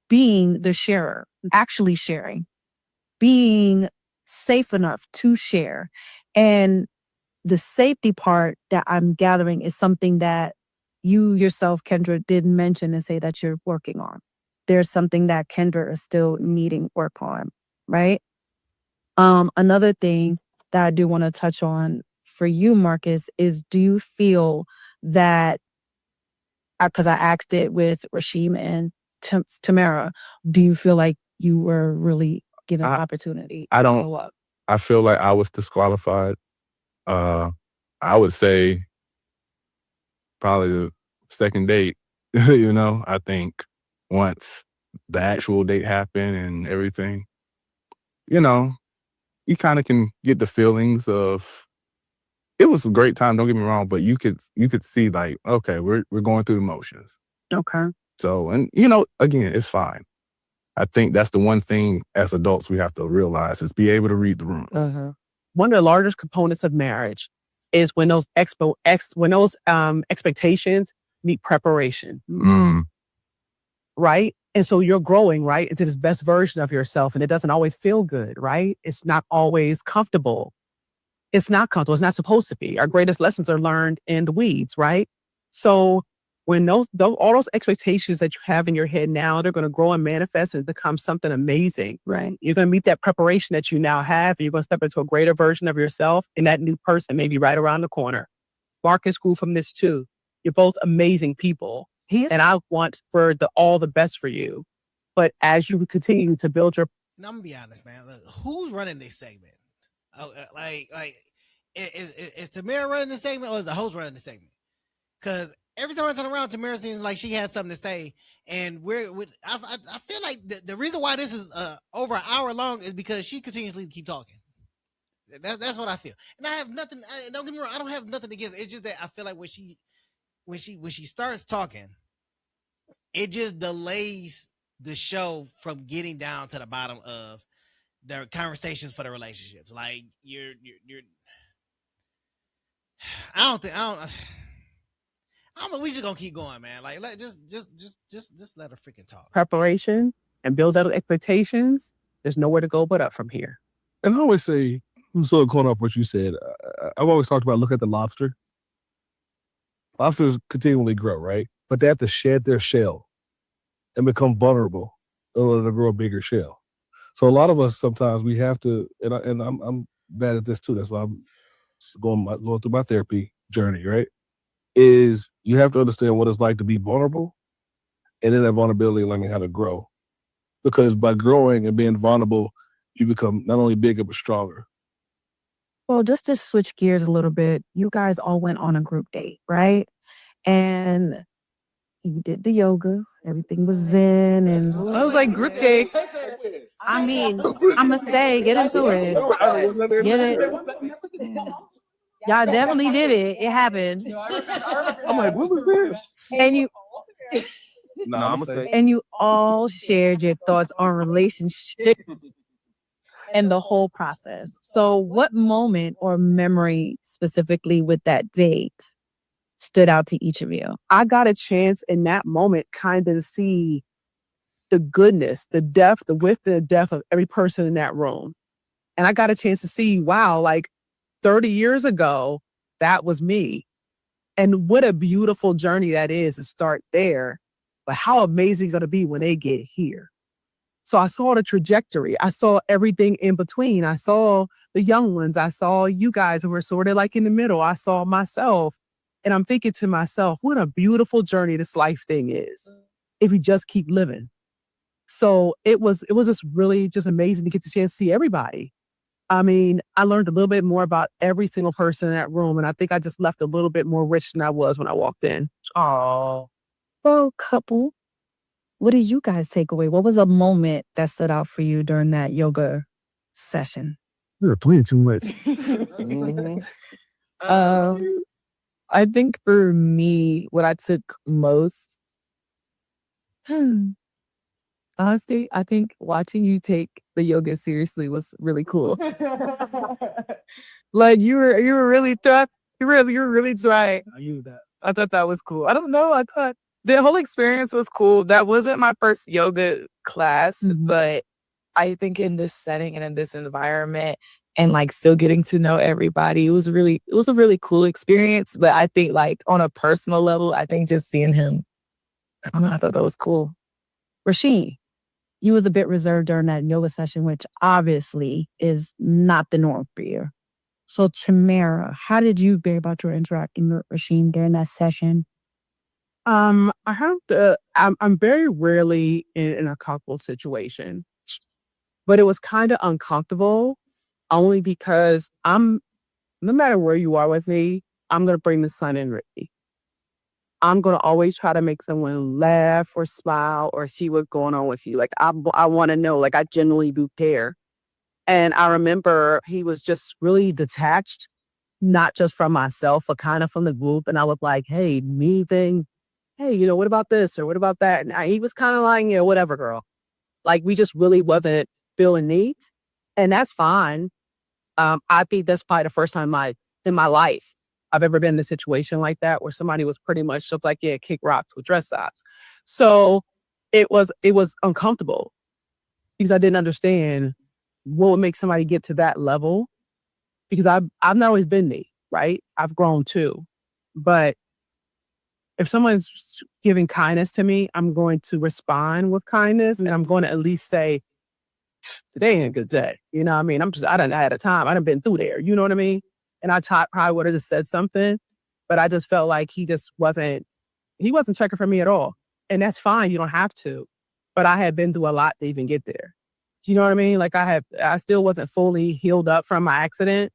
being the sharer, actually sharing, being safe enough to share. And the safety part that I'm gathering is something that you yourself, Kendra, did mention and say that you're working on. There's something that Kendra is still needing work on, right? Another thing that I do want to touch on for you, Marcus, is do you feel that, because I asked it with Rashim and Tamara, do you feel like you were really given an opportunity I to don't. go up? I feel like I was disqualified. I would say probably the second date. I think once the actual date happened and everything, you kind of can get the feelings of, it was a great time, don't get me wrong, but you could see like, okay, we're going through the motions. Okay. So, and again, it's fine. I think that's the one thing as adults we have to realize is be able to read the room. One of the largest components of marriage is when those expectations meet preparation. Right? And so you're growing, right, into this best version of yourself, and it doesn't always feel good, right? It's not always comfortable. It's not comfortable. It's not supposed to be. Our greatest lessons are learned in the weeds, right? So when all those expectations that you have in your head now, they're going to grow and manifest and become something amazing. Right. You're going to meet that preparation that you now have, and you're going to step into a greater version of yourself, and that new person may be right around the corner. Marcus grew from this too. You're both amazing people. And I want for all the best for you. But as you continue to build your... Now, I'm gonna be honest, man. Look, who's running this segment? Is Tamara running the segment, or is the host running the segment? Because every time I turn around, Tamara seems like she has something to say, and I feel like the reason why this is over an hour long is because she continuously keep talking. That's what I feel, and I have nothing. Don't get me wrong, I don't have nothing against it. It's just that I feel like when she starts talking, it just delays the show from getting down to the bottom of the conversations for the relationships. Like you're I don't know. We just gonna keep going, man. Like just let her freaking talk. Preparation and build out expectations. There's nowhere to go but up from here. And I always say, I'm sort of caught up what you said. I've always talked about, look at the lobster. Lobsters continually grow, right? But they have to shed their shell and become vulnerable in order to grow a bigger shell. So a lot of us sometimes we have to, and I'm bad at this too. That's why I'm going through my therapy journey, right? Is you have to understand what it's like to be vulnerable, and in that vulnerability, learning how to grow. Because by growing and being vulnerable, you become not only bigger but stronger. Well, just to switch gears a little bit, you guys all went on a group date, right? And you did the yoga. Everything was zen, and I was like, group date. I mean, I'ma stay. Get into it. Get it. Y'all definitely did it. It happened. I'm like, what was this? And you No, I'm gonna say. and you all shared your thoughts on relationships and the whole process. So what moment or memory specifically with that date stood out to each of you? I got a chance in that moment kind of to see the goodness, the depth, the width, and the depth of every person in that room. And I got a chance to see, wow, like 30 years ago, that was me. And what a beautiful journey that is to start there. But how amazing it's going to be when they get here. So I saw the trajectory. I saw everything in between. I saw the young ones. I saw you guys who were sort of like in the middle. I saw myself. And I'm thinking to myself, what a beautiful journey this life thing is if you just keep living. So it was just really just amazing to get the chance to see everybody. I mean, I learned a little bit more about every single person in that room. And I think I just left a little bit more rich than I was when I walked in. Oh. Well, couple, what did you guys take away? What was a moment that stood out for you during that yoga session? You're playing too much. I think for me, what I took most, honestly, I think watching you take the yoga seriously was really cool. Like you were really trying. You were really trying. I use that. I thought that was cool. I don't know. I thought the whole experience was cool. That wasn't my first yoga class, but I think in this setting and in this environment and like still getting to know everybody, it was a really cool experience. But I think like on a personal level, I think just seeing him, I don't know, I thought that was cool. Rashid, you was a bit reserved during that yoga session, which obviously is not the norm for you. So Tamara, how did you bear about your interacting with Rashid during that session? I have to, I'm very rarely in a couple situation, but it was kind of uncomfortable only because no matter where you are with me, I'm going to bring the sun in with me. I'm going to always try to make someone laugh or smile or see what's going on with you. Like I want to know, like I genuinely do care. And I remember he was just really detached, not just from myself, but kind of from the group. And I was like, hey, me thing, hey, you know, what about this or what about that? And he was kind of like, yeah, whatever, girl. Like we just really wasn't feeling needs. And that's fine. I think that's probably the first time in my life I've ever been in a situation like that where somebody was pretty much just like, yeah, kick rocks with dress socks. So it was uncomfortable because I didn't understand what would make somebody get to that level because I've not always been me, right? I've grown too. But if someone's giving kindness to me, I'm going to respond with kindness and I'm going to at least say, today ain't a good day. You know what I mean? I done had a time. I done been through there. You know what I mean? And I probably would have just said something, but I just felt like he wasn't checking for me at all. And that's fine. You don't have to. But I had been through a lot to even get there. Do you know what I mean? Like I still wasn't fully healed up from my accident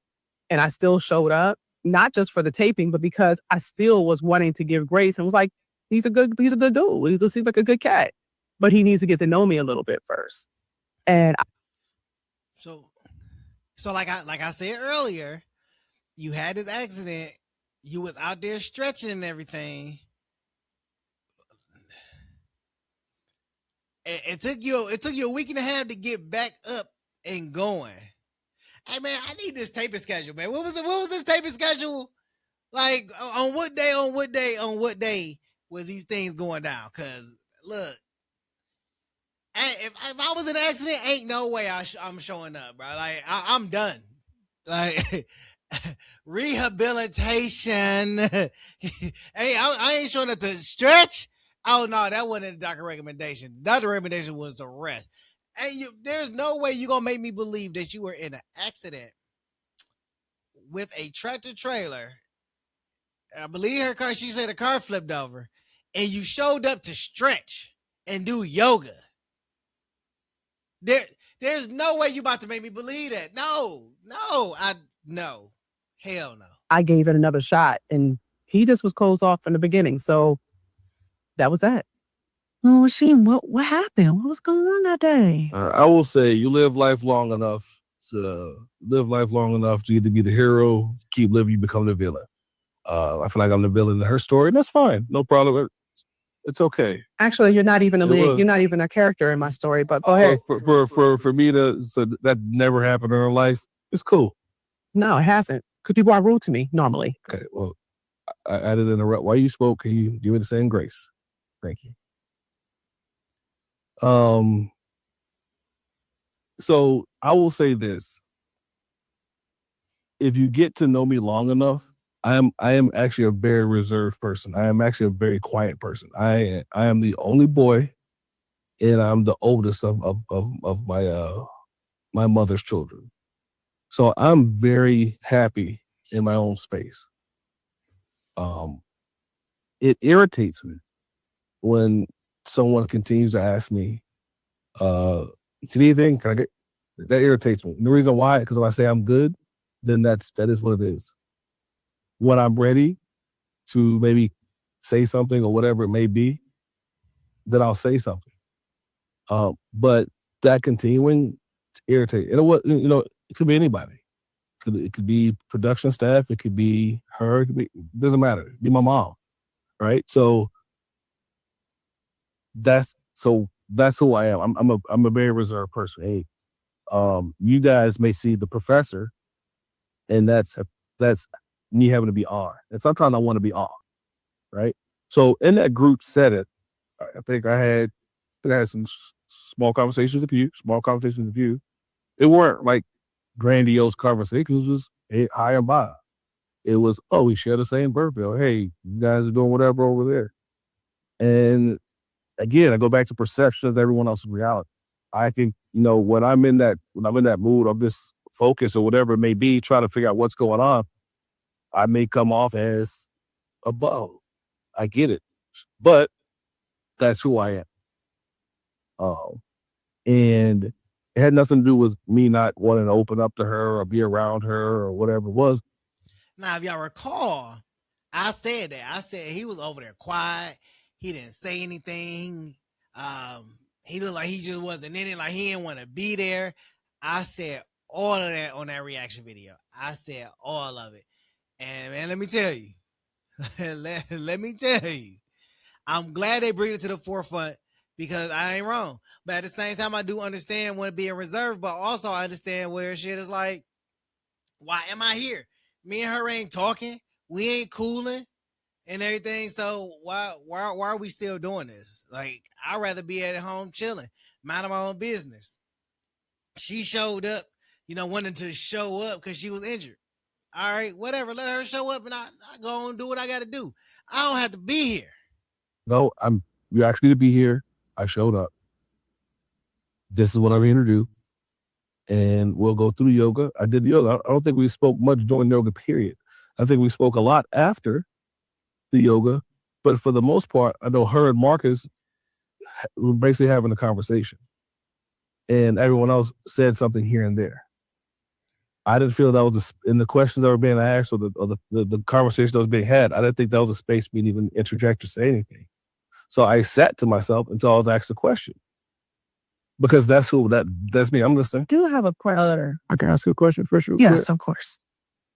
and I still showed up, not just for the taping, but because I still was wanting to give grace and was like, he's a good dude. He seems like a good cat, but he needs to get to know me a little bit first. And So like I said earlier, you had this accident, you was out there stretching and everything. It took you a week and a half to get back up and going. Hey man, I need this taping schedule, man. What was this taping schedule? Like on what day was these things going down? Cause look, if I was in an accident, ain't no way I'm showing up, bro. Like I'm done. Like rehabilitation. Hey, I ain't showing up to stretch. Oh no, that wasn't a doctor recommendation. Doctor recommendation was arrest. And there's no way you gonna make me believe that you were in an accident with a tractor trailer. I believe her car. She said the car flipped over, and you showed up to stretch and do yoga. There's no way you about to make me believe that. No, hell no. I gave it another shot and he just was closed off from the beginning. So that was that. Oh, Sheen, what happened? What was going on that day? I will say you live life long enough to either be the hero, keep living, you become the villain. I feel like I'm the villain in her story, and that's fine. No problem. It's okay. Actually, you're not even you're not even a character in my story, but go ahead. For me so that never happened in her life, it's cool. No, it hasn't. Because people are rude to me normally. Okay, well, I didn't interrupt. While you spoke, can you give me the same grace? Thank you. So I will say this. If you get to know me long enough, I am actually a very reserved person. I am actually a very quiet person. I am the only boy, and I'm the oldest of my mother's children. So I'm very happy in my own space. It irritates me when someone continues to ask me, anything? Can I get that? Irritates me. And the reason why, because if I say I'm good, then that is what it is. When I'm ready to maybe say something or whatever it may be, then I'll say something. But that continuing to irritate, and it could be anybody. It could be production staff. It could be her. It doesn't matter. It could be my mom, right? So that's who I am. I'm a very reserved person. Hey, you guys may see the professor, and that's me having to be on. And sometimes I want to be on, right? So in that group setting, I think I had some small conversations with you. It weren't like grandiose conversations. It was just hi and bye. It was, oh, we share the same birthday. Or, hey, you guys are doing whatever over there. And again, I go back to perception of everyone else's reality. I think, when I'm in that mood, I'm just focused or whatever it may be, trying to figure out what's going on. I may come off as above. I get it. But that's who I am. And it had nothing to do with me not wanting to open up to her or be around her or whatever it was. Now, if y'all recall, I said that. I said he was over there quiet. He didn't say anything. He looked like he just wasn't in it, like he didn't want to be there. I said all of that on that reaction video. I said all of it. And man, let me tell you, let me tell you, I'm glad they bring it to the forefront because I ain't wrong. But at the same time, I do understand when being reserved, but also I understand where shit is like, why am I here? Me and her ain't talking. We ain't cooling and everything. So why are we still doing this? Like, I'd rather be at home chilling, minding my own business. She showed up, wanting to show up because she was injured. All right, whatever. Let her show up and I go and do what I got to do. I don't have to be here. No, you asked me to be here. I showed up. This is what I'm here to do. And we'll go through yoga. I did yoga. I don't think we spoke much during yoga, period. I think we spoke a lot after the yoga. But for the most part, I know her and Marcus were basically having a conversation. And everyone else said something here and there. I didn't feel that was in the questions that were being asked or the conversation that was being had. I didn't think that was a space for me to even interject or say anything. So I sat to myself until I was asked a question. Because that's me. I'm listening. Do have a question. I can ask you a question first. Yes, of course.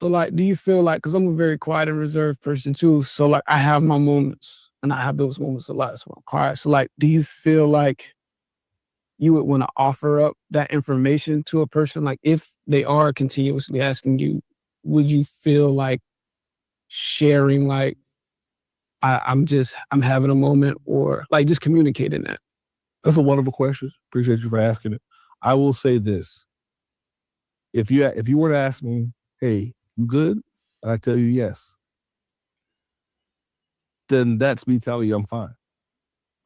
So like, do you feel like, because I'm a very quiet and reserved person too, so like I have my moments and I have those moments a lot, so I'm quiet. So like, do you feel like you would want to offer up that information to a person? Like if they are continuously asking you, would you feel like sharing, like, I'm having a moment, or like just communicating that? That's a wonderful question. Appreciate you for asking it. I will say this. If you were to ask me, hey, you good? And I tell you yes, then that's me telling you I'm fine.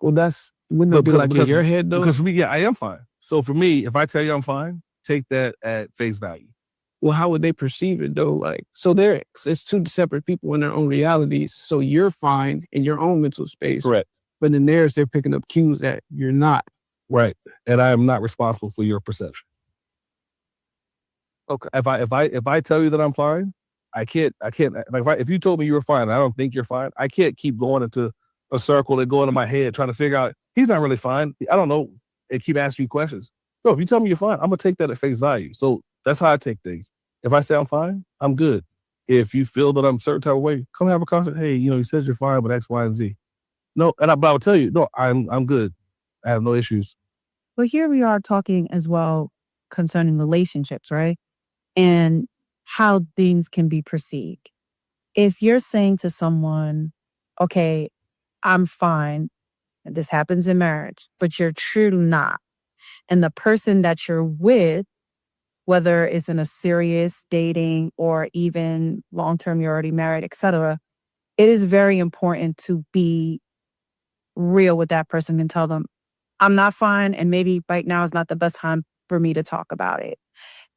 Well, wouldn't it be like in your head though? Because for me, I am fine. So for me, if I tell you I'm fine, take that at face value. Well, how would they perceive it though? Like, so it's two separate people in their own realities. So you're fine in your own mental space. Correct. But in theirs, they're picking up cues that you're not. Right. And I am not responsible for your perception. Okay. If I tell you that I'm fine, I can't like if you told me you were fine and I don't think you're fine, I can't keep going into a circle and go into my head trying to figure out he's not really fine. I don't know, and keep asking you questions. No, if you tell me you're fine, I'm gonna take that at face value. So that's how I take things. If I say I'm fine, I'm good. If you feel that I'm a certain type of way, come have a conversation. Hey, he says you're fine, but X, Y, and Z. No, but I will tell you, no, I'm good. I have no issues. Well, here we are talking as well concerning relationships, right? And how things can be perceived. If you're saying to someone, okay, I'm fine, and this happens in marriage, but you're truly not. And the person that you're with, whether it's in a serious dating or even long-term, you're already married, etc., it is very important to be real with that person and tell them, I'm not fine, and maybe right now is not the best time for me to talk about it.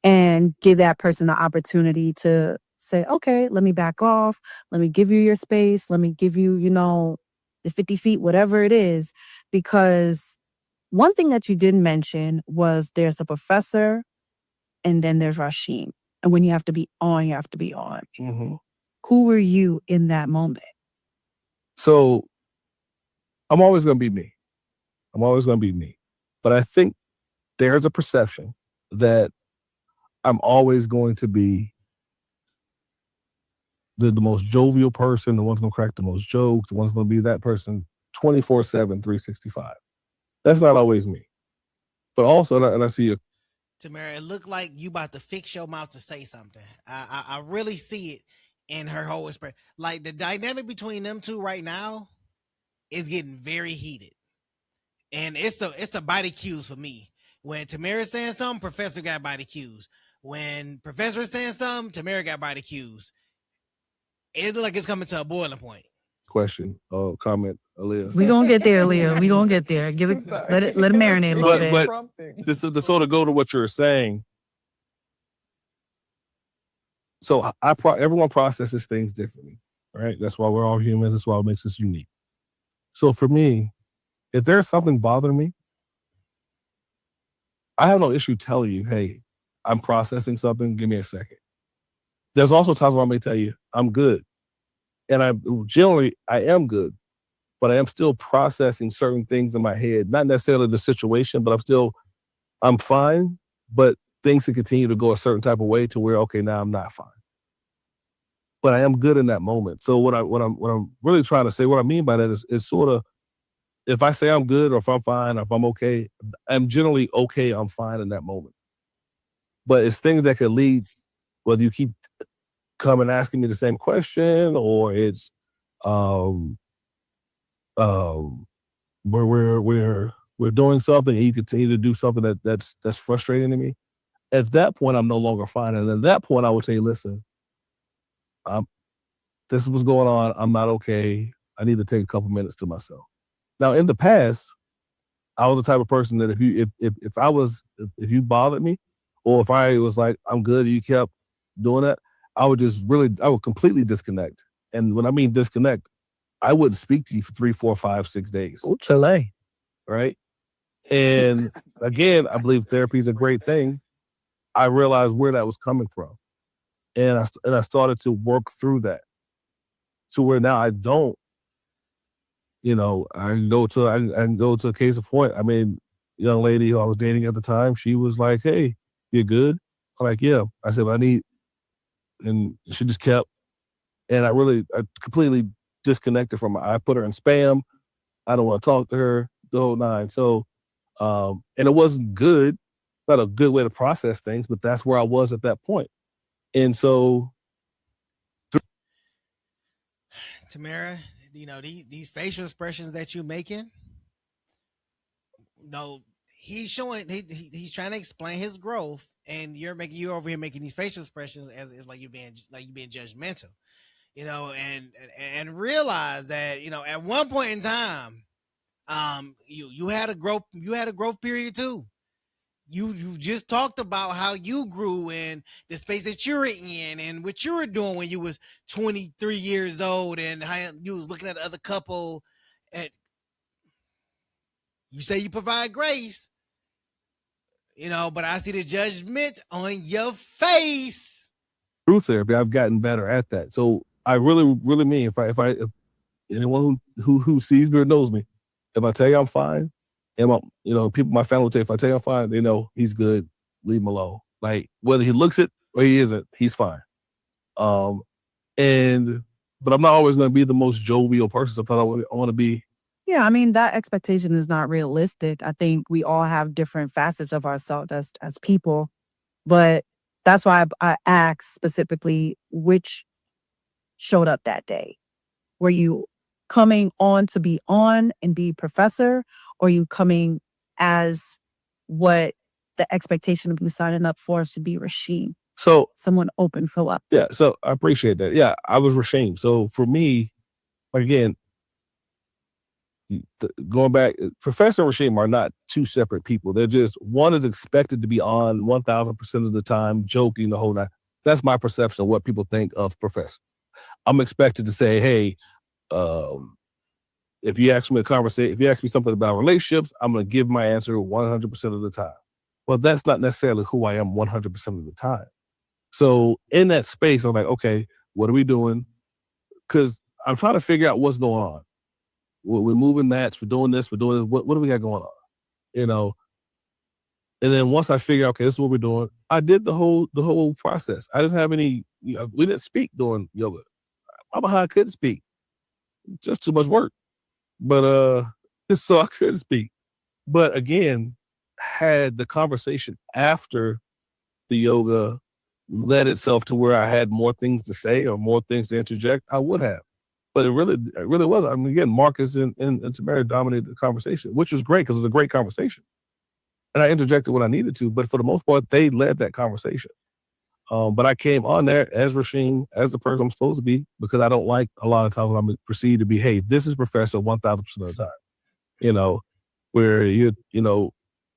And give that person the opportunity to say, okay, let me back off. Let me give you your space. Let me give you, the 50 feet, whatever it is. Because one thing that you didn't mention was there's a professor and then there's Rashim. And when you have to be on, you have to be on. Mm-hmm. Who were you in that moment? So I'm always going to be me. I'm always going to be me. But I think there's a perception that I'm always going to be the most jovial person, the one's going to crack the most jokes, the one's going to be that person 24/7, 365. That's not always me. But also, and I see you. Tamara, it looked like you about to fix your mouth to say something. I really see it in her whole expression. Like the dynamic between them two right now is getting very heated. And it's the body cues for me. When Tamara's saying something, Professor got body cues. When Professor is saying something, Tamara got body cues. It looks like it's coming to a boiling point. Question, comment, Aaliyah. We gonna get there, Aaliyah. We gonna get there. Let it marinate a little bit. But this is to sort of go to what you're saying. So everyone processes things differently, right? That's why we're all humans. That's why it makes us unique. So for me, if there's something bothering me, I have no issue telling you, hey, I'm processing something. Give me a second. There's also times where I may tell you, I'm good. And I am good, but I am still processing certain things in my head. Not necessarily the situation, but I'm fine. But things to continue to go a certain type of way to where, okay, now I'm not fine. But I am good in that moment. So what I'm really trying to say, what I mean by that is sort of, if I say I'm good or if I'm fine or if I'm okay, I'm generally okay, I'm fine in that moment. But it's things that could lead, whether you keep coming asking me the same question, or it's um where we're doing something and you continue to do something that's frustrating to me. At that point, I'm no longer fine. And at that point, I would say, listen, um, this is what's going on. I'm not okay. I need to take a couple minutes to myself. Now, in the past, I was the type of person that if you bothered me, or if I was like, I'm good, and you kept doing that, I would completely disconnect. And when I mean disconnect, I wouldn't speak to you for 3, 4, 5, 6 days. Oh, Chile. Right. And again, I believe therapy is a great thing. I realized where that was coming from. And I started to work through that to where now I don't, I can go to a case of point. I mean, young lady who I was dating at the time, she was like, "Hey, you good?" I'm like, "Yeah." I said, "But I need," and she just kept, and I completely disconnected from her. I put her in spam. I don't want to talk to her, the whole nine. So, and it wasn't good, not a good way to process things, but that's where I was at that point. And so, Tamara, these facial expressions that you're making, he's showing he's trying to explain his growth, and you're over here making these facial expressions as like you're being judgmental, and realize that at one point in time, you had a growth period too. You just talked about how you grew in the space that you're in and what you were doing when you was 23 years old, and how you was looking at the other couple. And you say you provide grace, but I see the judgment on your face. through therapy, I've gotten better at that. So I really, really mean, if anyone who sees me or knows me, if I tell you I'm fine, and people, my family will tell you, if I tell you I'm fine, they know he's good. Leave him alone. Like whether he looks it or he isn't, he's fine. But I'm not always going to be the most jovial person. Sometimes I want to be. Yeah, I mean, that expectation is not realistic. I think we all have different facets of ourselves as people. But that's why I asked specifically which showed up that day. Were you coming on to be on and be professor, or you coming as what the expectation of you signing up for to be Rashim? So someone open, fill up. Yeah, so I appreciate that. Yeah, I was Rashim. So for me, again, going back, Professor and Rashim are not two separate people. They're just, one is expected to be on 1,000% of the time, joking the whole night. That's my perception of what people think of Professor. I'm expected to say, hey, if you ask me a conversation, if you ask me something about relationships, I'm going to give my answer 100% of the time. Well, that's not necessarily who I am 100% of the time. So in that space, I'm like, okay, what are we doing? Because I'm trying to figure out what's going on. We're moving mats. We're doing this. What do we got going on? And then once I figure out, okay, this is what we're doing, I did the whole process. I didn't have any, we didn't speak during yoga. I'm behind, I couldn't speak. Just too much work. But so I couldn't speak. But again, had the conversation after the yoga led itself to where I had more things to say or more things to interject, I would have. But it really was. I mean, again, Marcus and Tamara dominated the conversation, which was great because it was a great conversation. And I interjected when I needed to, but for the most part, they led that conversation. But I came on there as Rashim, as the person I'm supposed to be, because I don't like a lot of times when I'm perceived to be, hey, this is Professor 1,000% of the time. Where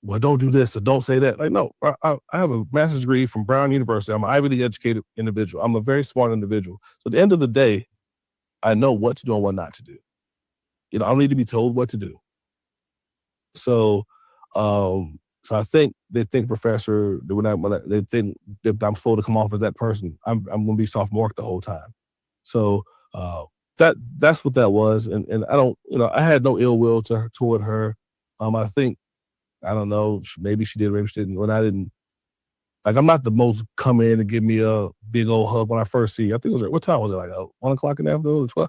well, don't do this or don't say that. Like, no, I have a master's degree from Brown University. I'm an Ivy League educated individual. I'm a very smart individual. So at the end of the day, I know what to do and what not to do. I don't need to be told what to do. So, so I think they think Professor, they think that I'm supposed to come off as that person. I'm going to be sophomoric the whole time. So that's what that was. And I don't, I had no ill will toward her. I think, I don't know, maybe she did, maybe she didn't. When I didn't, Like, I'm not the most come in and give me a big old hug when I first see you. I think it was, what time was it? Like 1 o'clock in the afternoon, 12?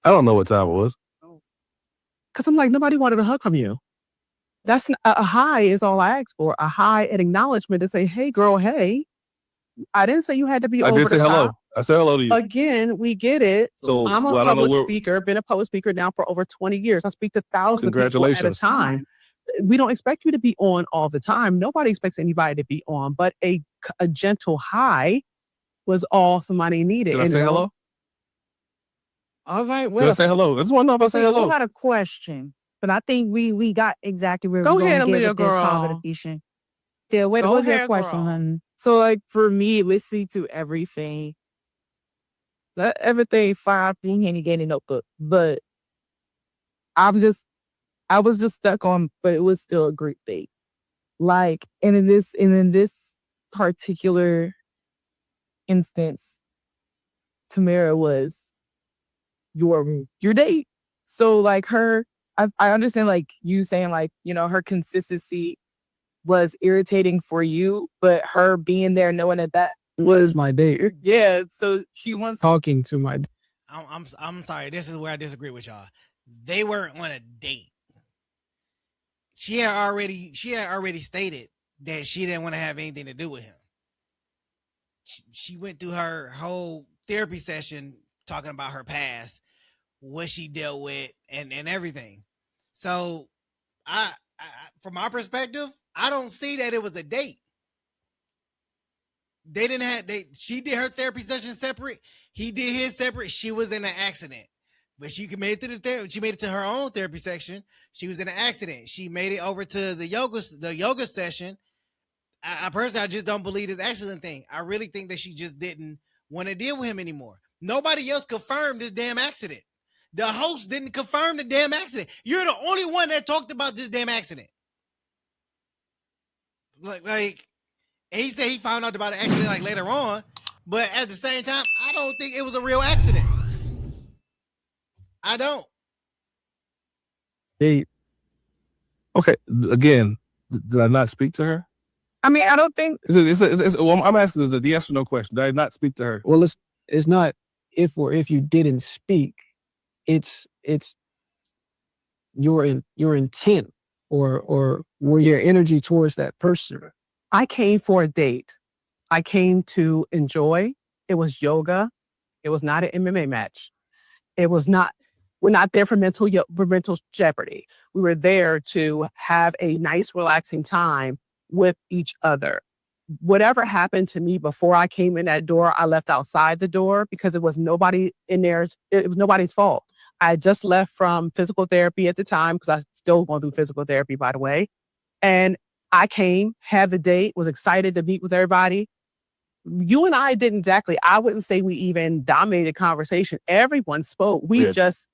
I don't know what time it was. Because I'm like, nobody wanted a hug from you. That's a high is all I asked for. A high, an acknowledgement to say, hey, girl, hey. I didn't say you had to be I over did say the hello. top. I said hello to you. Again, we get it. So, I'm a well, I don't know public where. speaker, been a public speaker now for over 20 years. I speak to thousands of people at a Congratulations. time. We don't expect you to be on all the time. Nobody expects anybody to be on, but a gentle hi was all somebody needed. Did I say hello? All right, Did I well, say hello? I just want to know if I say See, hello. we had a question, but I think we got exactly where Go we're ahead, going to get Aaliyah, with this girl. conversation. Yeah, what Go was your ahead, question, girl. honey? so like for me, listening to everything, not everything fine thing and getting notebook, but I was just stuck on, but it was still a great thing. Like, and in this particular instance, Tamara was your date. So like I understand like you saying like, you know, her consistency was irritating for you, but her being there knowing that was My date. yeah. So she wants Talking to my I'm sorry. This is where I disagree with y'all. They weren't on a date. She had already stated that she didn't want to have anything to do with him. She went through her whole therapy session talking about her past, what she dealt with, and everything. So I from my perspective, I don't see that it was a date. They didn't have she did her therapy session separate, he did his separate. She was in an accident, but she made it to the therapy. She made it to her own therapy section. She was in an accident. She made it over to the yoga session. I personally, I just don't believe this accident thing. I really think that she just didn't want to deal with him anymore. Nobody else confirmed this damn accident. The host didn't confirm the damn accident. You're the only one that talked about this damn accident. Like, and he said he found out about the accident like later on, but at the same time, I don't think it was a real accident. I don't. date. Okay, again, did I not speak to her? I mean, I don't think Well, I'm asking, is it the yes or no question? Did I not speak to her? Well, it's not if or if you didn't speak. It's your intent or were your energy towards that person. I came for a date. I came to enjoy. It was yoga. It was not an MMA match. It was not, we're not there for mental jeopardy. We were there to have a nice, relaxing time with each other. Whatever happened to me before I came in that door, I left outside the door because it was nobody in there. It was nobody's fault. I had just left from physical therapy at the time because I still going through physical therapy, by the way. And I came, had the date, was excited to meet with everybody. You and I didn't exactly, I wouldn't say we even dominated conversation. Everyone spoke. We Yeah. just,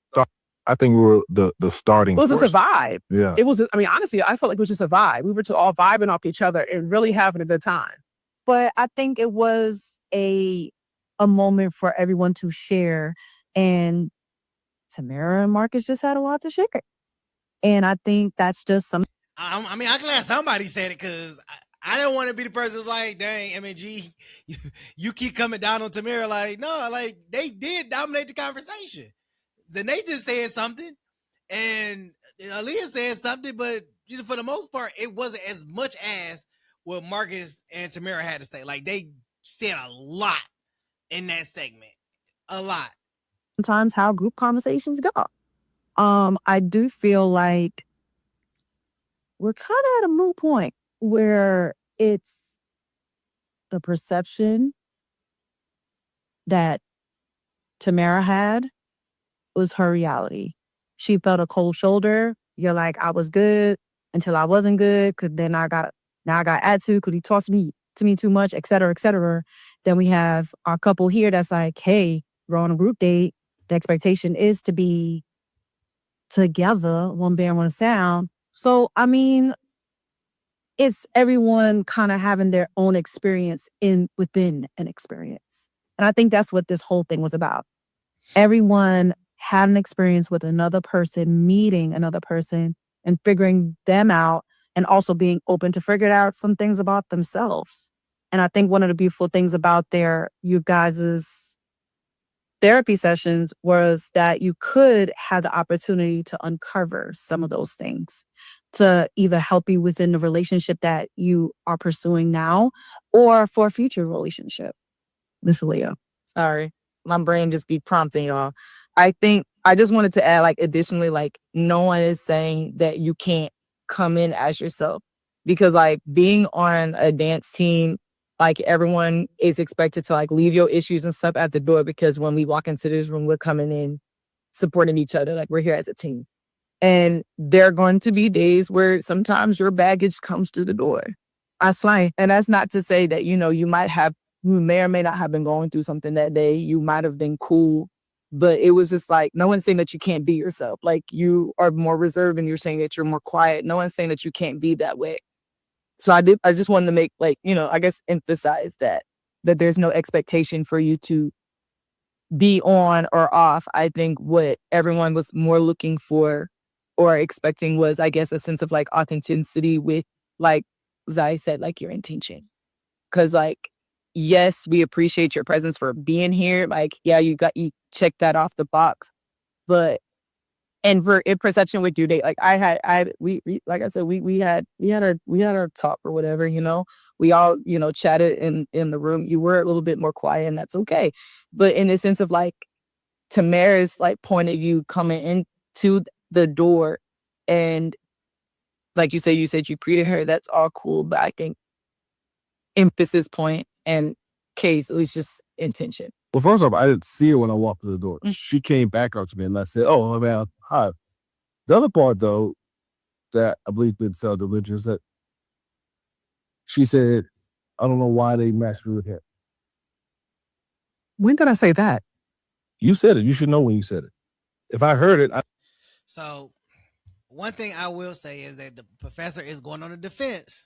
I think we were the starting. it was just a vibe. Yeah. It was, I mean, honestly, I felt like it was just a vibe. We were just all vibing off each other and really having a good time. But I think it was a moment for everyone to share. And Tamara and Marcus just had a lot to share. And I think that's just some. I mean, I'm glad somebody said it because I don't want to be the person who's like, dang, MNG, you keep coming down on Tamara. Like, no, like they did dominate the conversation. Then they just said something, and Aaliyah said something, but for the most part, it wasn't as much as what Marcus and Tamara had to say. Like they said a lot in that segment, a lot. Sometimes how group conversations go. I do feel like we're kind of at a moot point where it's the perception that Tamara had was her reality. She felt a cold shoulder. You're like, I was good until I wasn't good, because then I got attitude because he talks to me too much, et cetera, et cetera. Then we have our couple here that's like, hey, we're on a group date. The expectation is to be together, one band, one sound. So, I mean, it's everyone kind of having their own experience within an experience. And I think that's what this whole thing was about. Everyone had an experience with another person, meeting another person and figuring them out, and also being open to figure out some things about themselves. And I think one of the beautiful things about you guys' therapy sessions was that you could have the opportunity to uncover some of those things to either help you within the relationship that you are pursuing now or for a future relationship. Miss Leah. Sorry, my brain just be prompting y'all. I think I just wanted to add, like, additionally, like, no one is saying that you can't come in as yourself, because like being on a dance team, like everyone is expected to like leave your issues and stuff at the door, because when we walk into this room, we're coming in supporting each other, like we're here as a team. And there are going to be days where sometimes your baggage comes through the door. That's right. And that's not to say that, you may or may not have been going through something that day. You might have been cool, but it was just like, no one's saying that you can't be yourself. Like, you are more reserved and you're saying that you're more quiet. No one's saying that you can't be that way. So I just wanted to make, like, I guess emphasize that there's no expectation for you to be on or off. I think what everyone was more looking for or expecting was, I guess, a sense of like authenticity with, like Zai said, like your intention. Cause like, yes, we appreciate your presence for being here. Like, yeah, you checked that off the box. But and for in perception with your date, like we like I said, we had our talk or whatever, we all, chatted in the room. You were a little bit more quiet, and that's okay. But in the sense of like Tamara's like point of view coming into the door, and like you said you greeted her, that's all cool. But I think emphasis point and case, at least just intention. Well, first off, I didn't see her when I walked through the door. She came back up to me and I said, "Oh, man, hi." The other part, though, that I believe been felt religion is that she said, "I don't know why they matched me with him." When did I say that? You said it. You should know when you said it. If I heard it, So one thing I will say is that the professor is going on the defense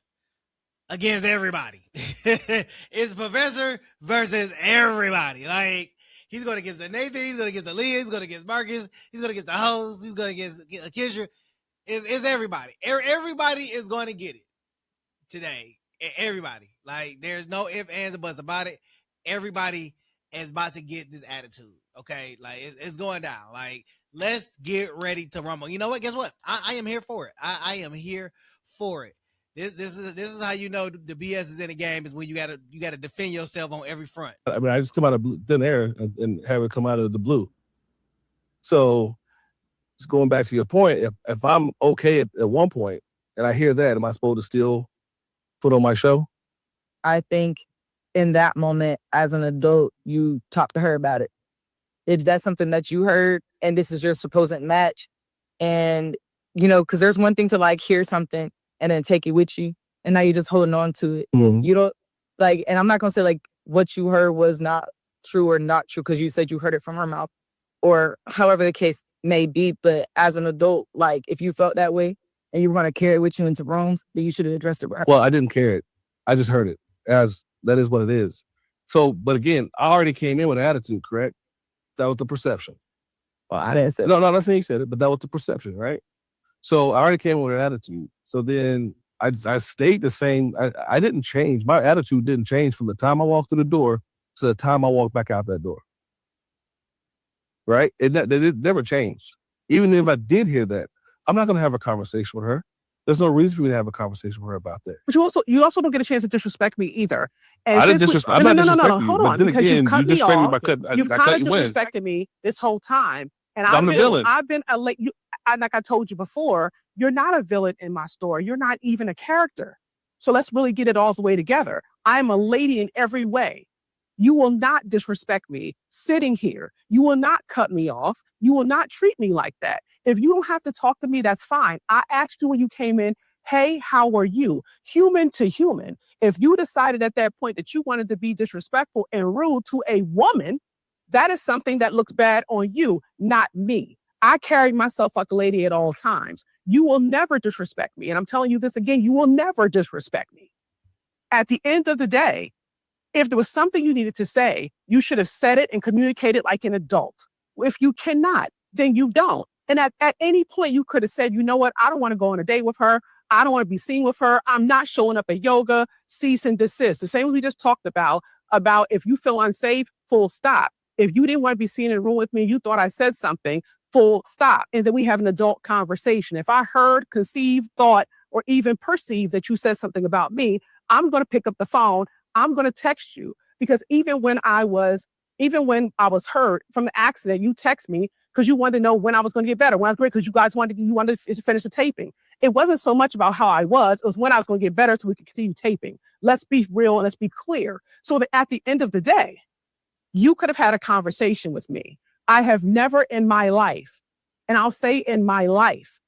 against everybody. It's professor versus everybody. Like, he's going against the Nathan, he's going against the Leah, he's going against Marcus, he's going against the host, he's going against Kisha. It's everybody. Everybody is going to get it today. Everybody. Like, there's no ifs, ands, or buts about it. Everybody is about to get this attitude. Okay, like it's going down. Like, let's get ready to rumble. You know what? Guess what? I am here for it. I am here for it. This is how you know the BS is in the game, is when you gotta defend yourself on every front. I mean, I just come out of thin air and have it come out of the blue. So, just going back to your point, if I'm okay at one point and I hear that, am I supposed to still put on my show? I think in that moment, as an adult, you talk to her about it. If that's something that you heard and this is your supposed match, and because there's one thing to like hear something and then take it with you, and now you're just holding on to it. Mm-hmm. You don't like, and I'm not gonna say like what you heard was not true or not true, because you said you heard it from her mouth or however the case may be. But as an adult, like, if you felt that way and you were gonna carry it with you into rooms, then you should have addressed it with her. Well, I didn't carry it. I just heard it as that is what it is. So, but again, I already came in with an attitude, correct? That was the perception. Well, I didn't say no, not saying you said it, but that was the perception, right? So I already came with an attitude. So then I stayed the same. I didn't change. My attitude didn't change from the time I walked through the door to the time I walked back out that door. Right? It never changed. Even if I did hear that, I'm not going to have a conversation with her. There's no reason for me to have a conversation with her about that. But you also don't get a chance to disrespect me either. And I didn't disrespect. I'm not disrespecting you. Hold on, but then because again, you've cut you me disrespect me off. by cutting. You've I kind cut of you wins. disrespected me this whole time, and I'm the villain. I've been like I told you before, you're not a villain in my story. You're not even a character. So let's really get it all the way together. I'm a lady in every way. You will not disrespect me sitting here. You will not cut me off. You will not treat me like that. If you don't have to talk to me, that's fine. I asked you when you came in, hey, how are you? Human to human. If you decided at that point that you wanted to be disrespectful and rude to a woman, that is something that looks bad on you, not me. I carry myself like a lady at all times. You will never disrespect me. And I'm telling you this again, you will never disrespect me. At the end of the day, if there was something you needed to say, you should have said it and communicated like an adult. If you cannot, then you don't. And at any point you could have said, you know what, I don't want to go on a date with her. I don't want to be seen with her. I'm not showing up at yoga. Cease and desist. The same as we just talked about if you feel unsafe, full stop. If you didn't want to be seen in a room with me, you thought I said something, full stop. And then we have an adult conversation. If I heard, conceived, thought, or even perceived that you said something about me, I'm going to pick up the phone. I'm going to text you, because even when I was hurt from the accident, you text me because you wanted to know when I was going to get better, when I was great, because you wanted to finish the taping. It wasn't so much about how I was, it was when I was going to get better so we could continue taping. Let's be real and let's be clear. So that at the end of the day, you could have had a conversation with me. I have never in my life, and I'll say in my life,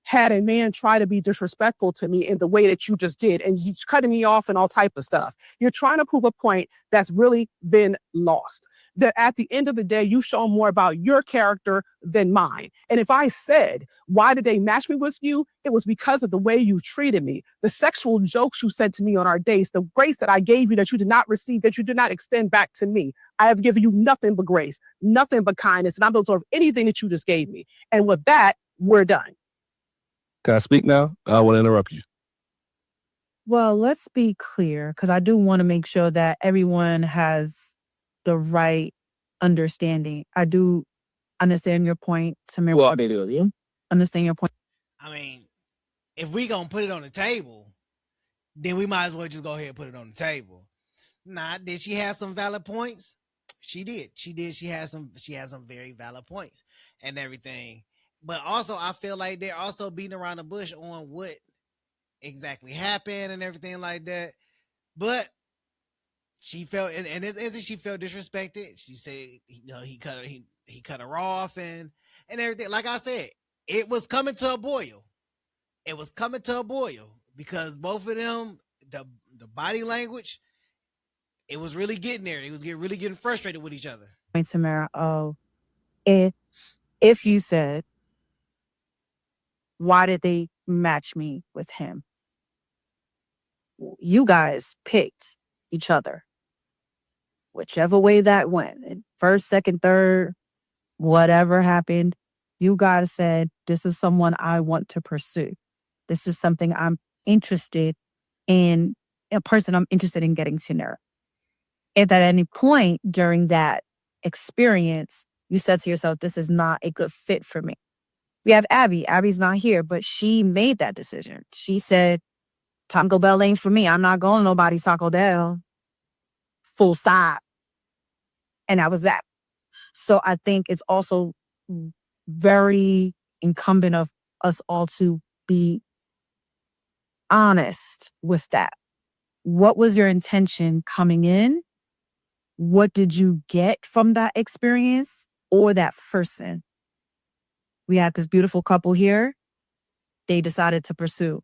had a man try to be disrespectful to me in the way that you just did, and he's cutting me off and all type of stuff. You're trying to prove a point that's really been lost. That at the end of the day, you show more about your character than mine. And if I said, why did they match me with you? It was because of the way you treated me, the sexual jokes you said to me on our dates, the grace that I gave you that you did not receive, that you did not extend back to me. I have given you nothing but grace, nothing but kindness, and I don't deserve anything that you just gave me. And with that, we're done. Can I speak now? I want to interrupt you. Well, let's be clear, because I do want to make sure that everyone has the right understanding. I do understand your point, Samir. Well, they do. Yeah. Understand your point. I mean, if we gonna put it on the table, then we might as well just go ahead and put it on the table. Nah, did she have some valid points? She did. She had some very valid points and everything. But also, I feel like they're also beating around the bush on what exactly happened and everything like that. But she felt, and isn't she felt disrespected? She said, he cut her off and everything. Like I said, it was coming to a boil. It was coming to a boil because both of them, the body language, it was really getting there. It was really getting frustrated with each other. Samara, if you said, why did they match me with him? You guys picked each other. Whichever way that went, first, second, third, whatever happened, you guys said, this is someone I want to pursue. This is something I'm interested in, a person I'm interested in getting to know. If at any point during that experience, you said to yourself, this is not a good fit for me. We have Abby. Abby's not here, but she made that decision. She said, Taco Bell ain't for me. I'm not going to nobody's Taco Bell. Full stop. And that was that. So I think it's also very incumbent of us all to be honest with that. What was your intention coming in? What did you get from that experience or that person? We have this beautiful couple here. They decided to pursue.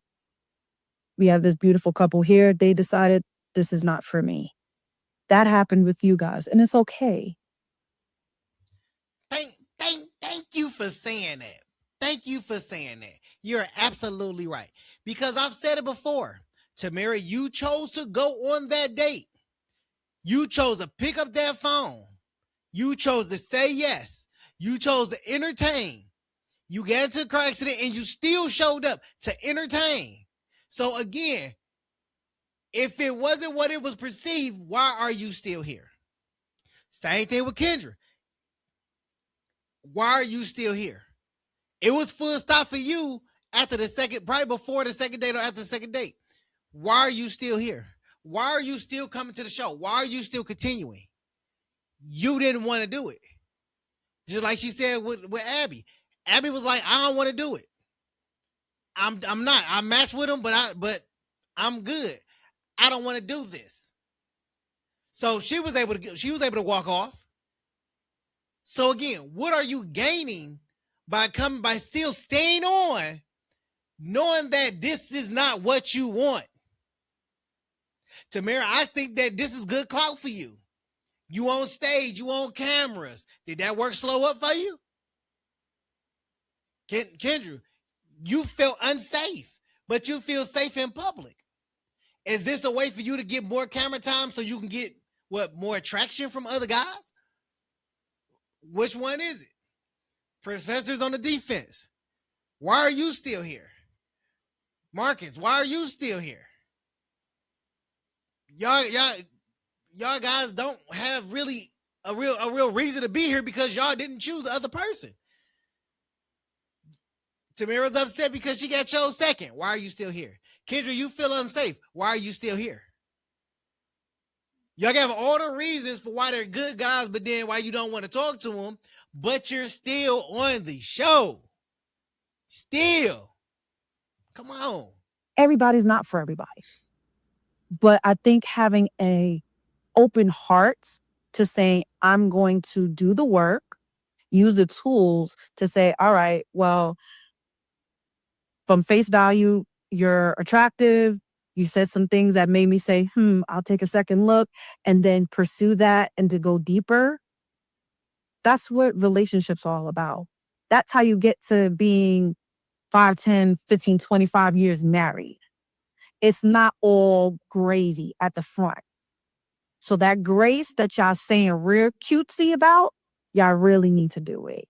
We have this beautiful couple here. They decided this is not for me. That happened with you guys, and it's okay. Thank you for saying that. Thank you for saying that. You're absolutely right. Because I've said it before. Tamara, you chose to go on that date. You chose to pick up that phone. You chose to say yes. You chose to entertain. You got into a car accident and you still showed up to entertain. So again, if it wasn't what it was perceived, why are you still here? Same thing with Kendra. Why are you still here? It was full stop for you after the second, probably before the second date or after the second date. Why are you still here? Why are you still coming to the show? Why are you still continuing? You didn't want to do it. Just like she said with Abby. Abby was like, I don't want to do it. I'm not. I matched with him, but I'm good. I don't want to do this. So she was able to walk off. So again, what are you gaining by still staying on, knowing that this is not what you want? Tamara, I think that this is good clout for you. You on stage, you on cameras. Did that work slow up for you? Kendra, you felt unsafe, but you feel safe in public. Is this a way for you to get more camera time so you can get more attraction from other guys? Which one is it? Professor's on the defense. Why are you still here? Marcus, why are you still here? Y'all guys don't have really a real reason to be here because y'all didn't choose the other person. Tamira's upset because she got chose second. Why are you still here? Kendra, you feel unsafe. Why are you still here? Y'all have all the reasons for why they're good guys, but then why you don't want to talk to them, but you're still on the show. Still. Come on. Everybody's not for everybody. But I think having a open heart to say, I'm going to do the work, use the tools to say, all right, well, from face value, you're attractive. You said some things that made me say, I'll take a second look, and then pursue that and to go deeper. That's what relationships are all about. That's how you get to being 5, 10, 15, 25 years married. It's not all gravy at the front. So that grace that y'all saying real cutesy about, y'all really need to do it.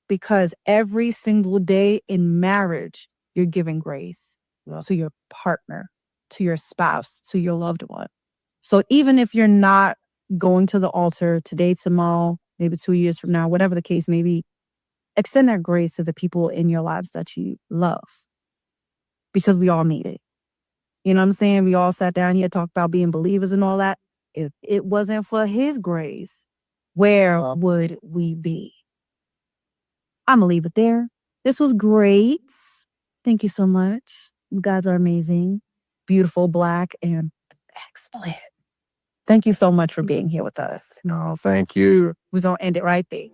Because every single day in marriage, you're giving grace to your partner, to your spouse, to your loved one. So even if you're not going to the altar today, tomorrow, maybe 2 years from now, whatever the case may be, extend that grace to the people in your lives that you love. Because we all need it. You know what I'm saying? We all sat down here, talked about being believers and all that. If it wasn't for his grace, where would we be? I'm going to leave it there. This was great. Thank you so much. You guys are amazing, beautiful, Black, and excellent. Thank you so much for being here with us. No, thank you. We're going to end it right there.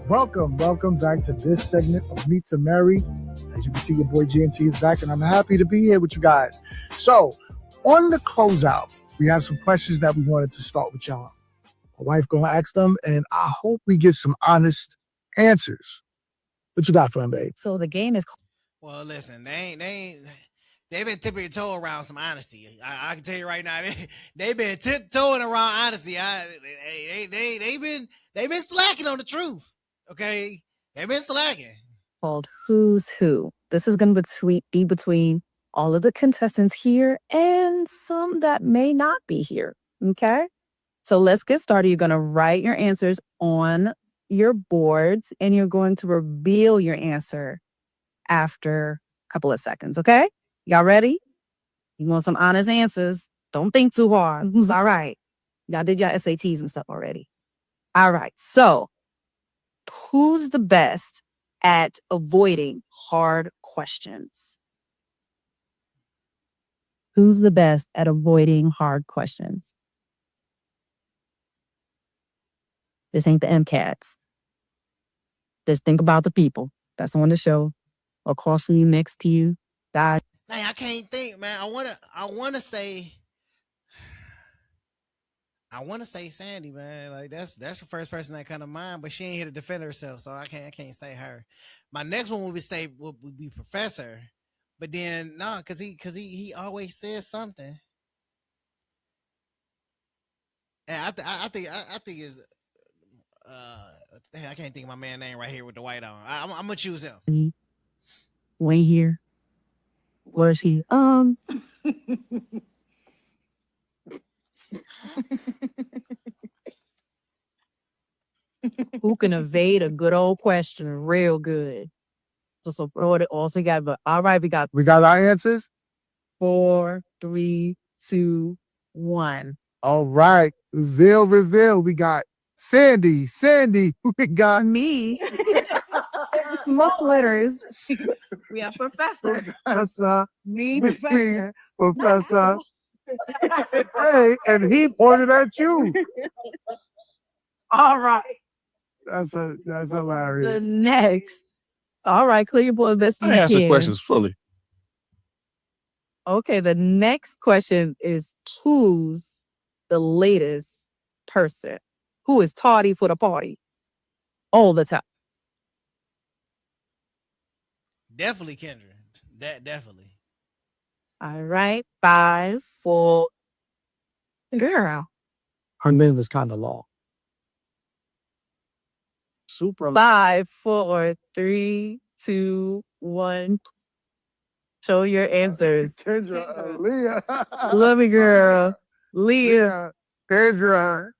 Welcome back to this segment of Meet to Marry. As you can see, your boy GNT is back, and I'm happy to be here with you guys. So, on the closeout, we have some questions that we wanted to start with y'all. My wife gonna ask them, and I hope we get some honest answers. What you got for him, babe? So the game is... Well, listen, they've been tipping toe around some honesty. I can tell you right now, they've been tiptoeing around honesty. They've been slacking on the truth. Okay, they've been slacking. Called Who's Who. This is going to be between all of the contestants here and some that may not be here. Okay, so let's get started. You're going to write your answers on your boards, and you're going to reveal your answer after a couple of seconds. Okay, y'all ready? You want some honest answers? Don't think too hard. It's all right. Y'all did your SATs and stuff already. All right, so who's the best at avoiding hard questions? Who's the best at avoiding hard questions? This ain't the MCATs. Just think about the people that's on the show across from you, next to you. Dang, I can't think, man. I wanna say Sandy, man. Like that's the first person that come to mind, but she ain't here to defend herself, so I can't say her. My next one would be Professor, but then no, cause he always says something. And I think is I can't think of my man's name right here with the white on. I'm gonna choose him. Wait here. Where's he? Who can evade a good old question real good? So throw it all together. But all right, we got our answers. 4, 3, 2, 1. All right, reveal. We got Sandy. We got Me. Most letters. We have Professor. Me, Professor. Hey, and he pointed at you. All right. That's hilarious. The next. All right, clear your board best you I answered can. questions fully. Okay, the next question is who's the latest person? Who is tardy for the party? All the time. Definitely Kendra. Definitely. All right. 5, 4. Girl. Her name is kind of long. Super. 5, 4, 3, 2, 1. Show your answers. Kendra, Leah. Love me, girl. Leah. Kendra,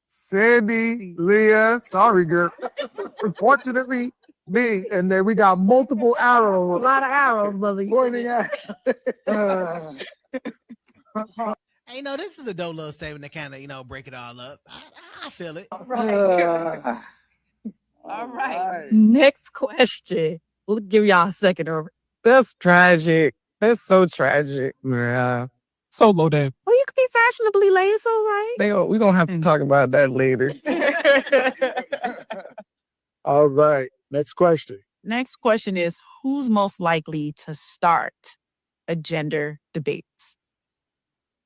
Sandy, Leah. Sorry, girl. Unfortunately, me. And then we got multiple A arrows lot of arrows, brother. pointing at. Hey, no, this is a dope little segment to kind of, break it all up. I feel it. All right. Next question. We'll give y'all a second over. That's tragic. That's so tragic. Yeah. So low down. Well, you could be fashionably late, so right? We're going to have to talk about that later. All right. Next question. Next question is, who's most likely to start a gender debate?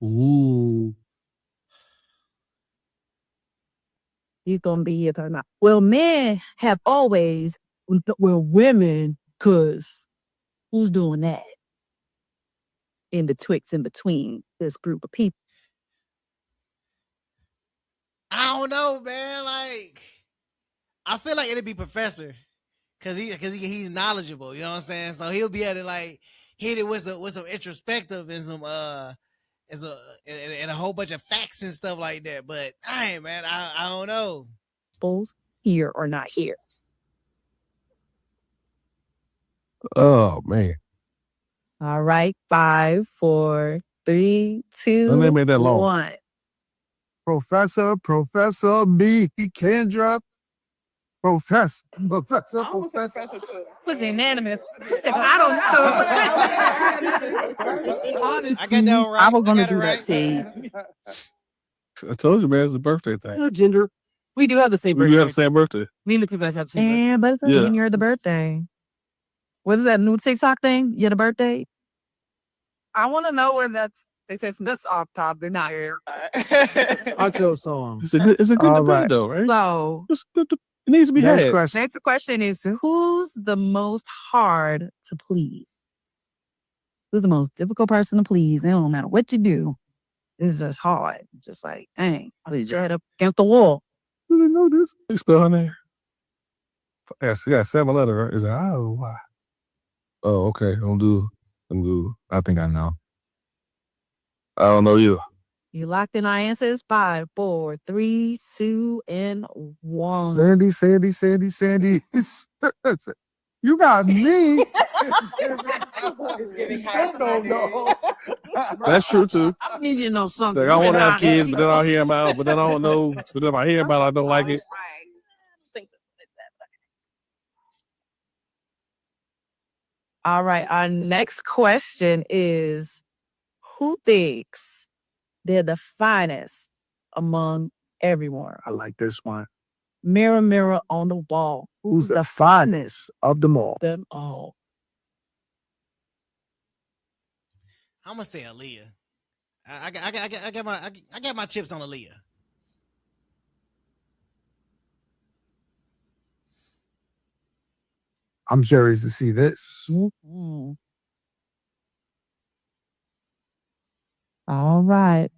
Ooh. You gonna be here or not? Well, men have always, well, women, cause who's doing that? In between this group of people. I don't know, man. Like, I feel like it'd be Professor, cause he's knowledgeable. You know what I'm saying? So he'll be able to like hit it with some introspective and some and a whole bunch of facts and stuff like that. But man, I don't know. Here or not here. Oh man. All right. 5, 4, 3, 2, They made that long. 1. Professor, me, Kendra. Professor. Was unanimous. I don't know. Honestly, I got that one right. I was gonna got it do right. that too. I told you, man, it's a birthday thing. Gender. We do have the same We birthday. have the same birthday. Me and the people that have the same birthday. Yeah, but it's Yeah. when you're the birthday. What is that new TikTok thing? You're the birthday? I want to know where that's. They said this off top. They're not here. I chose song. It's a good All debate, right. though, right? So, It needs to be Next had. question. next question is, who's the most hard to please? Who's the most difficult person to please? It don't matter what you do. It's just hard. Just like, dang, I was right up against the wall. You didn't know this? You spell her name. Yes, yeah, 7 letter. Right? Is it why? Oh, okay. I'm do. I think I know. I don't know either. You locked in our answers? 5, 4, 3, 2, and 1. Sandy. You got me. Don't know. That's true too. I need you to know It's something. like I want to have kids, but then I'll hear them out. But then I don't know. But then if I hear about it, I don't like it. All right. Our next question is, who thinks they're the finest among everyone? I like this one. Mirror, mirror on the wall. Who's the finest of them all? Them all. I'm gonna say Aaliyah. I got my chips on Aaliyah. I'm curious to see this. Mm-hmm. All right.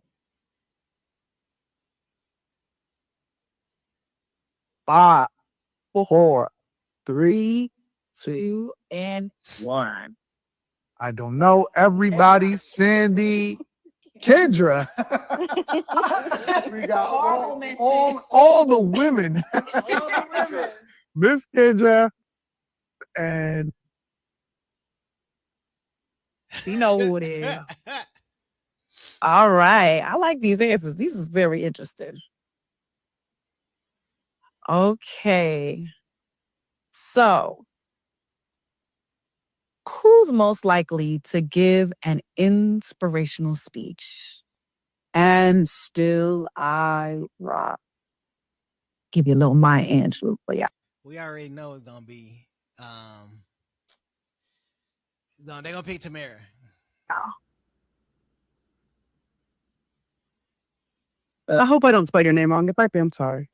5, 4, 3, 2, and 1. I don't know. Everybody, Sandy, Kendra. We got all the women. Miss Kendra and You know who it is. All right. I like these answers. These is very interesting. Okay. So, who's most likely to give an inspirational speech? And still I rock. Give you a little Maya Angelou for y'all. We already know it's gonna be. They're gonna pick Tamara. I hope I don't spell your name wrong. If I do, I'm sorry.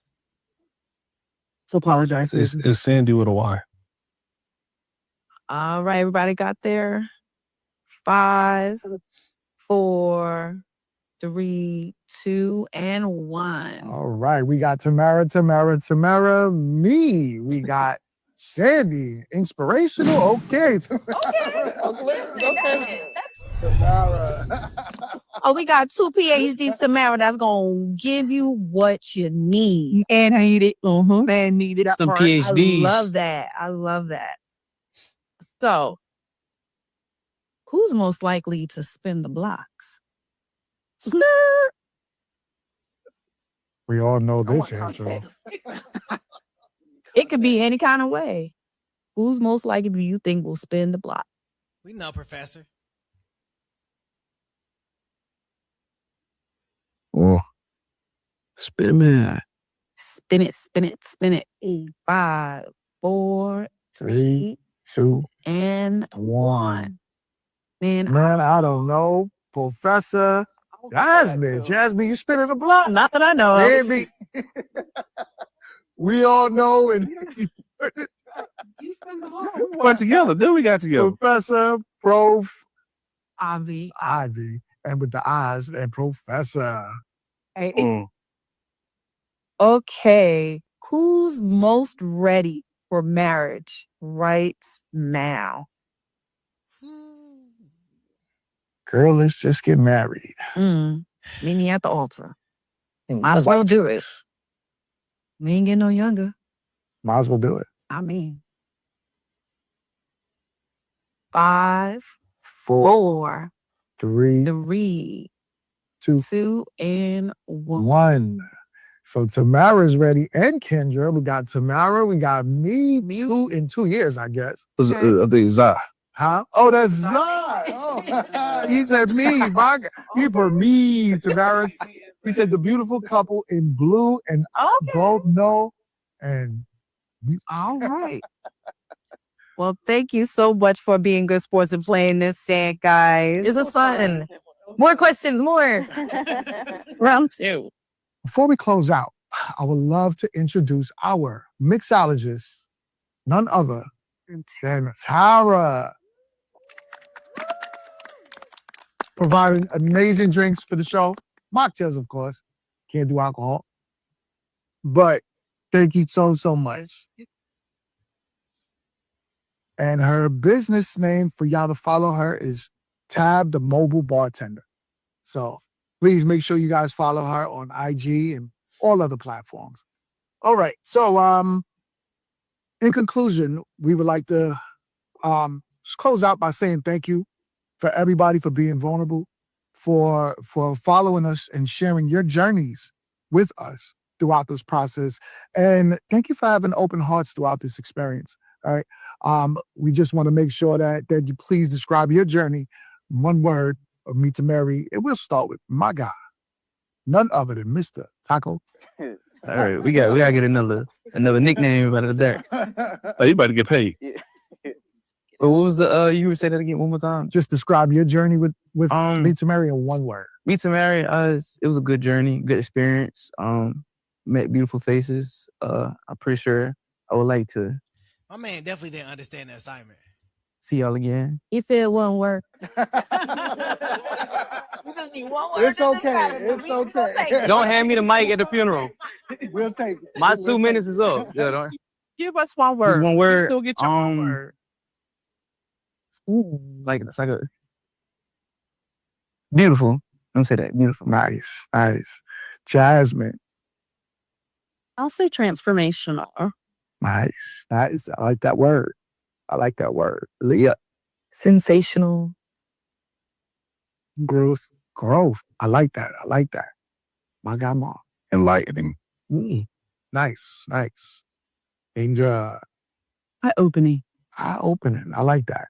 So apologize. It's Sandy with a Y. All right, everybody got there. 5, 4, 3, 2, and 1. All right, we got Tamara, me. We got Sandy, inspirational. Okay. Tamara. Oh, we got 2 PhDs, Tamara, that's going to give you what you need. And I need it. And needed that Some part. PhDs. I love that. So, who's most likely to spin the block? We all know this answer. It could be any kind of way. Who's most likely do you think will spin the block? We know, Professor. Oh, Spin man. Spin it. 5, 4, 3, 2, and 1. Man, I don't know. Professor Jasmine, you spinning the block. not that I know of. Baby. We all know. And We went together. Then we got together. Professor, Prof, Ivy. and with the eyes, and Professor. Okay, who's most ready for marriage right now? Girl, let's just get married. Meet me at the altar. Might as well do it. We ain't getting no younger. Might as well do it. I mean, 5, 4, 3, 3, 2, 2, and 1. 1. So Tamara's ready, and Kendra. We got Tamara. We got me. In 2 years, I guess. I think it's Zah. Huh? Oh, that's Zah. Oh, he said me. He for me, Tamara. He said the beautiful couple in blue, and both know. And All right. Well, thank you so much for being good sports and playing this set, guys. This was fun. More questions, more. Round 2. before we close out, I would love to introduce our mixologist, none other than Tara. Providing amazing drinks for the show. Mocktails, of course. Can't do alcohol. But thank you so much. And her business name for y'all to follow her is Tab the Mobile Bartender. So please make sure you guys follow her on IG and all other platforms. All right. So in conclusion, we would like to just close out by saying thank you for everybody for being vulnerable, for following us and sharing your journeys with us throughout this process. And thank you for having open hearts throughout this experience. All right. We just want to make sure that you please describe your journey in one word of me to Mary. And we'll start with my guy, none other than Mr. Taco. All right, we gotta get another nickname out of there. Oh, you about to get paid. But what was the you would say that again one more time? Just describe your journey with me to Mary in one word. Me to Mary, it was a good journey, good experience. Met beautiful faces. I'm pretty sure I would like to My man definitely didn't understand the assignment. see y'all again. If it won't work. You just need one word. It's okay. It's okay. Don't hand me the mic at the funeral. We'll take it. My 2 minutes is up. Yeah, don't. Give us one word. Just one You word. still get your one word. Like it's like a beautiful. Don't say that. Beautiful. Nice. Jasmine. I'll say transformational. Nice. I like that word. Leah. Sensational. Growth. I like that. My God, Mom. enlightening. Nice. Indra. Eye-opening. Eye-opening. I like that.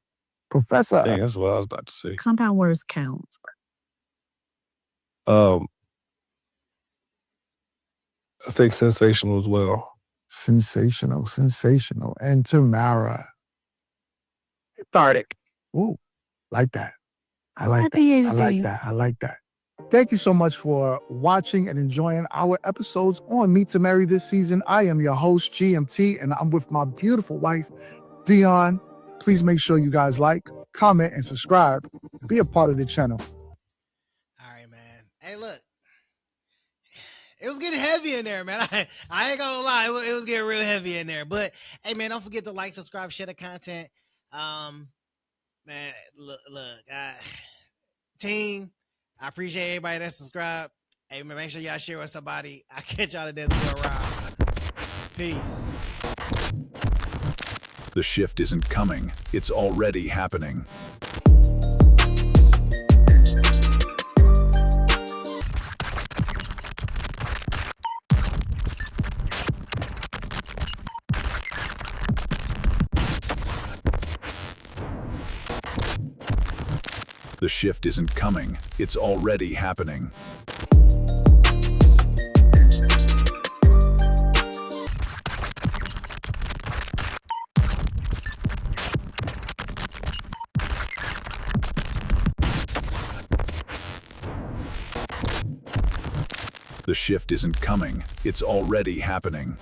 Professor. Dang, that's what I was about to say. Compound words count. I think sensational as well. Sensational. And Tamara. Cathartic. Ooh, like that. I My like PhD. that. Thank you so much for watching and enjoying our episodes on Meet to Marry this season. I am your host, GMT, and I'm with my beautiful wife, Dion. Please make sure you guys like, comment, and subscribe. Be a part of the channel. Hey, look. It was getting heavy in there, man. I ain't gonna lie. It was getting real heavy in there. But, hey, man, don't forget to like, subscribe, share the content. Man, look, team, I appreciate everybody that subscribed. Hey, man, make sure y'all share with somebody. I'll catch y'all today as well around. Peace. The shift isn't coming. It's already happening. The shift isn't coming. It's already happening. The shift isn't coming. It's already happening.